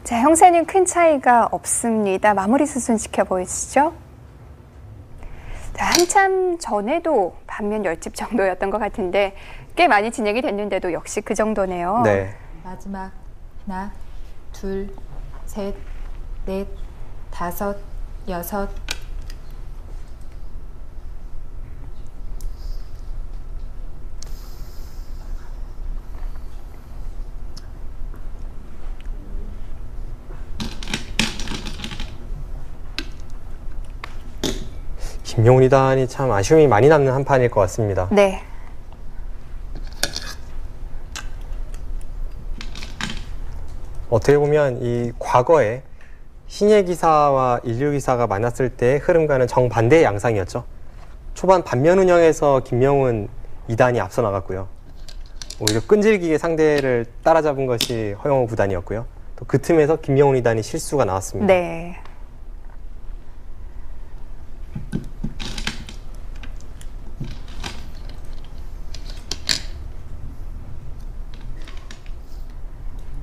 자, 형세는 큰 차이가 없습니다. 마무리 수순 지켜보시죠. 자, 한참 전에도 반면 열집 정도였던 것 같은데 꽤 많이 진행이 됐는데도 역시 그 정도네요. 네. 마지막 하나, 둘, 셋, 넷, 다섯, 여섯. 김영우 2단이 참 아쉬움이 많이 남는 한 판일 것 같습니다. 네. 어떻게 보면 이 과거에 신예 기사와 일류 기사가 만났을 때의 흐름과는 정반대의 양상이었죠. 초반 반면 운영에서 김영훈 2단이 앞서 나갔고요. 오히려 끈질기게 상대를 따라잡은 것이 허영우 9단이었고요. 또 그 틈에서 김영훈 2단이 실수가 나왔습니다. 네.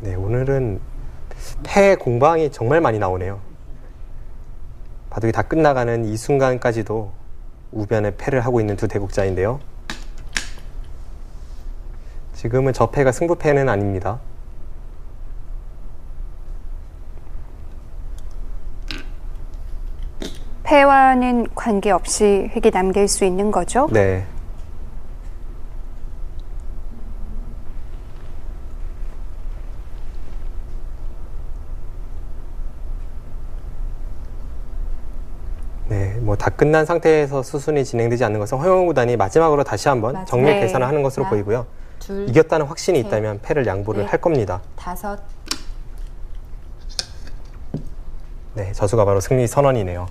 네, 오늘은 패 공방이 정말 많이 나오네요. 바둑이 다 끝나가는 이 순간까지도 우변에 패를 하고 있는 두 대국자인데요. 지금은 저 패가 승부패는 아닙니다. 패와는 관계없이 획이 남길 수 있는 거죠? 네. 네, 뭐 다 끝난 상태에서 수순이 진행되지 않는 것은 허영우 구단이 마지막으로 다시 한번 정밀 계산을 하는 것으로 보이고요. 이겼다는 확신이 있다면 패를 양보를 할 겁니다. 다섯. 네, 저수가 바로 승리 선언이네요.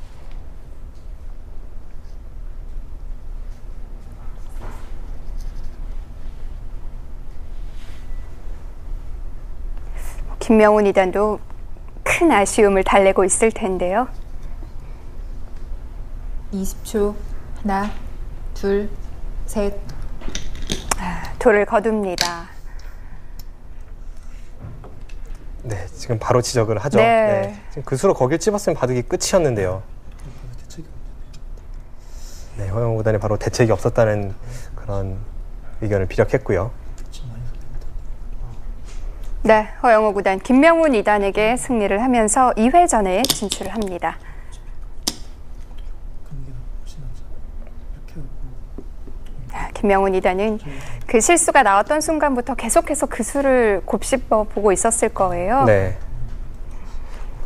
김명훈 2단도 큰 아쉬움을 달래고 있을 텐데요. 20초. 하나, 둘, 셋. 돌을 거둡니다. 네, 지금 바로 지적을 하죠. 네. 지금 그 수로 거길 찝었으면 바둑이 끝이었는데요. 네, 허영우 구단이 바로 대책이 없었다는 그런 의견을 피력했고요. 네, 허영우 구단 김명훈 2단에게 승리를 하면서 2회전에 진출을 합니다. 김명훈 2단은 그 실수가 나왔던 순간부터 계속해서 그 수를 곱씹어 보고 있었을 거예요. 네.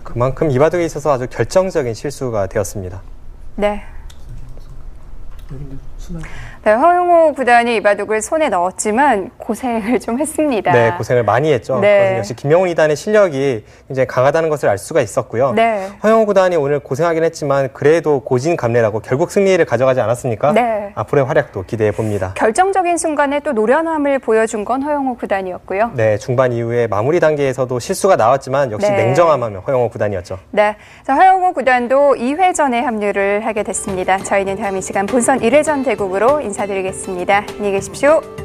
그만큼 이 바둑에 있어서 아주 결정적인 실수가 되었습니다. 네. 네, 허영우 구단이 이 바둑을 손에 넣었지만 고생을 좀 했습니다. 네, 고생을 많이 했죠. 네. 역시 김명훈 2단의 실력이 굉장히 강하다는 것을 알 수가 있었고요. 네. 허영우 구단이 오늘 고생하긴 했지만 그래도 고진감래라고 결국 승리를 가져가지 않았습니까? 네. 앞으로의 활약도 기대해 봅니다. 결정적인 순간에 또 노련함을 보여준 건 허영우 구단이었고요. 네, 중반 이후에 마무리 단계에서도 실수가 나왔지만 역시 네. 냉정함하면 허영우 구단이었죠. 네, 자, 허영우 구단도 2회전에 합류를 하게 됐습니다. 저희는 다음 이 시간 본선 1회전 대국으로 인사드리겠습니다. 안녕히 계십시오.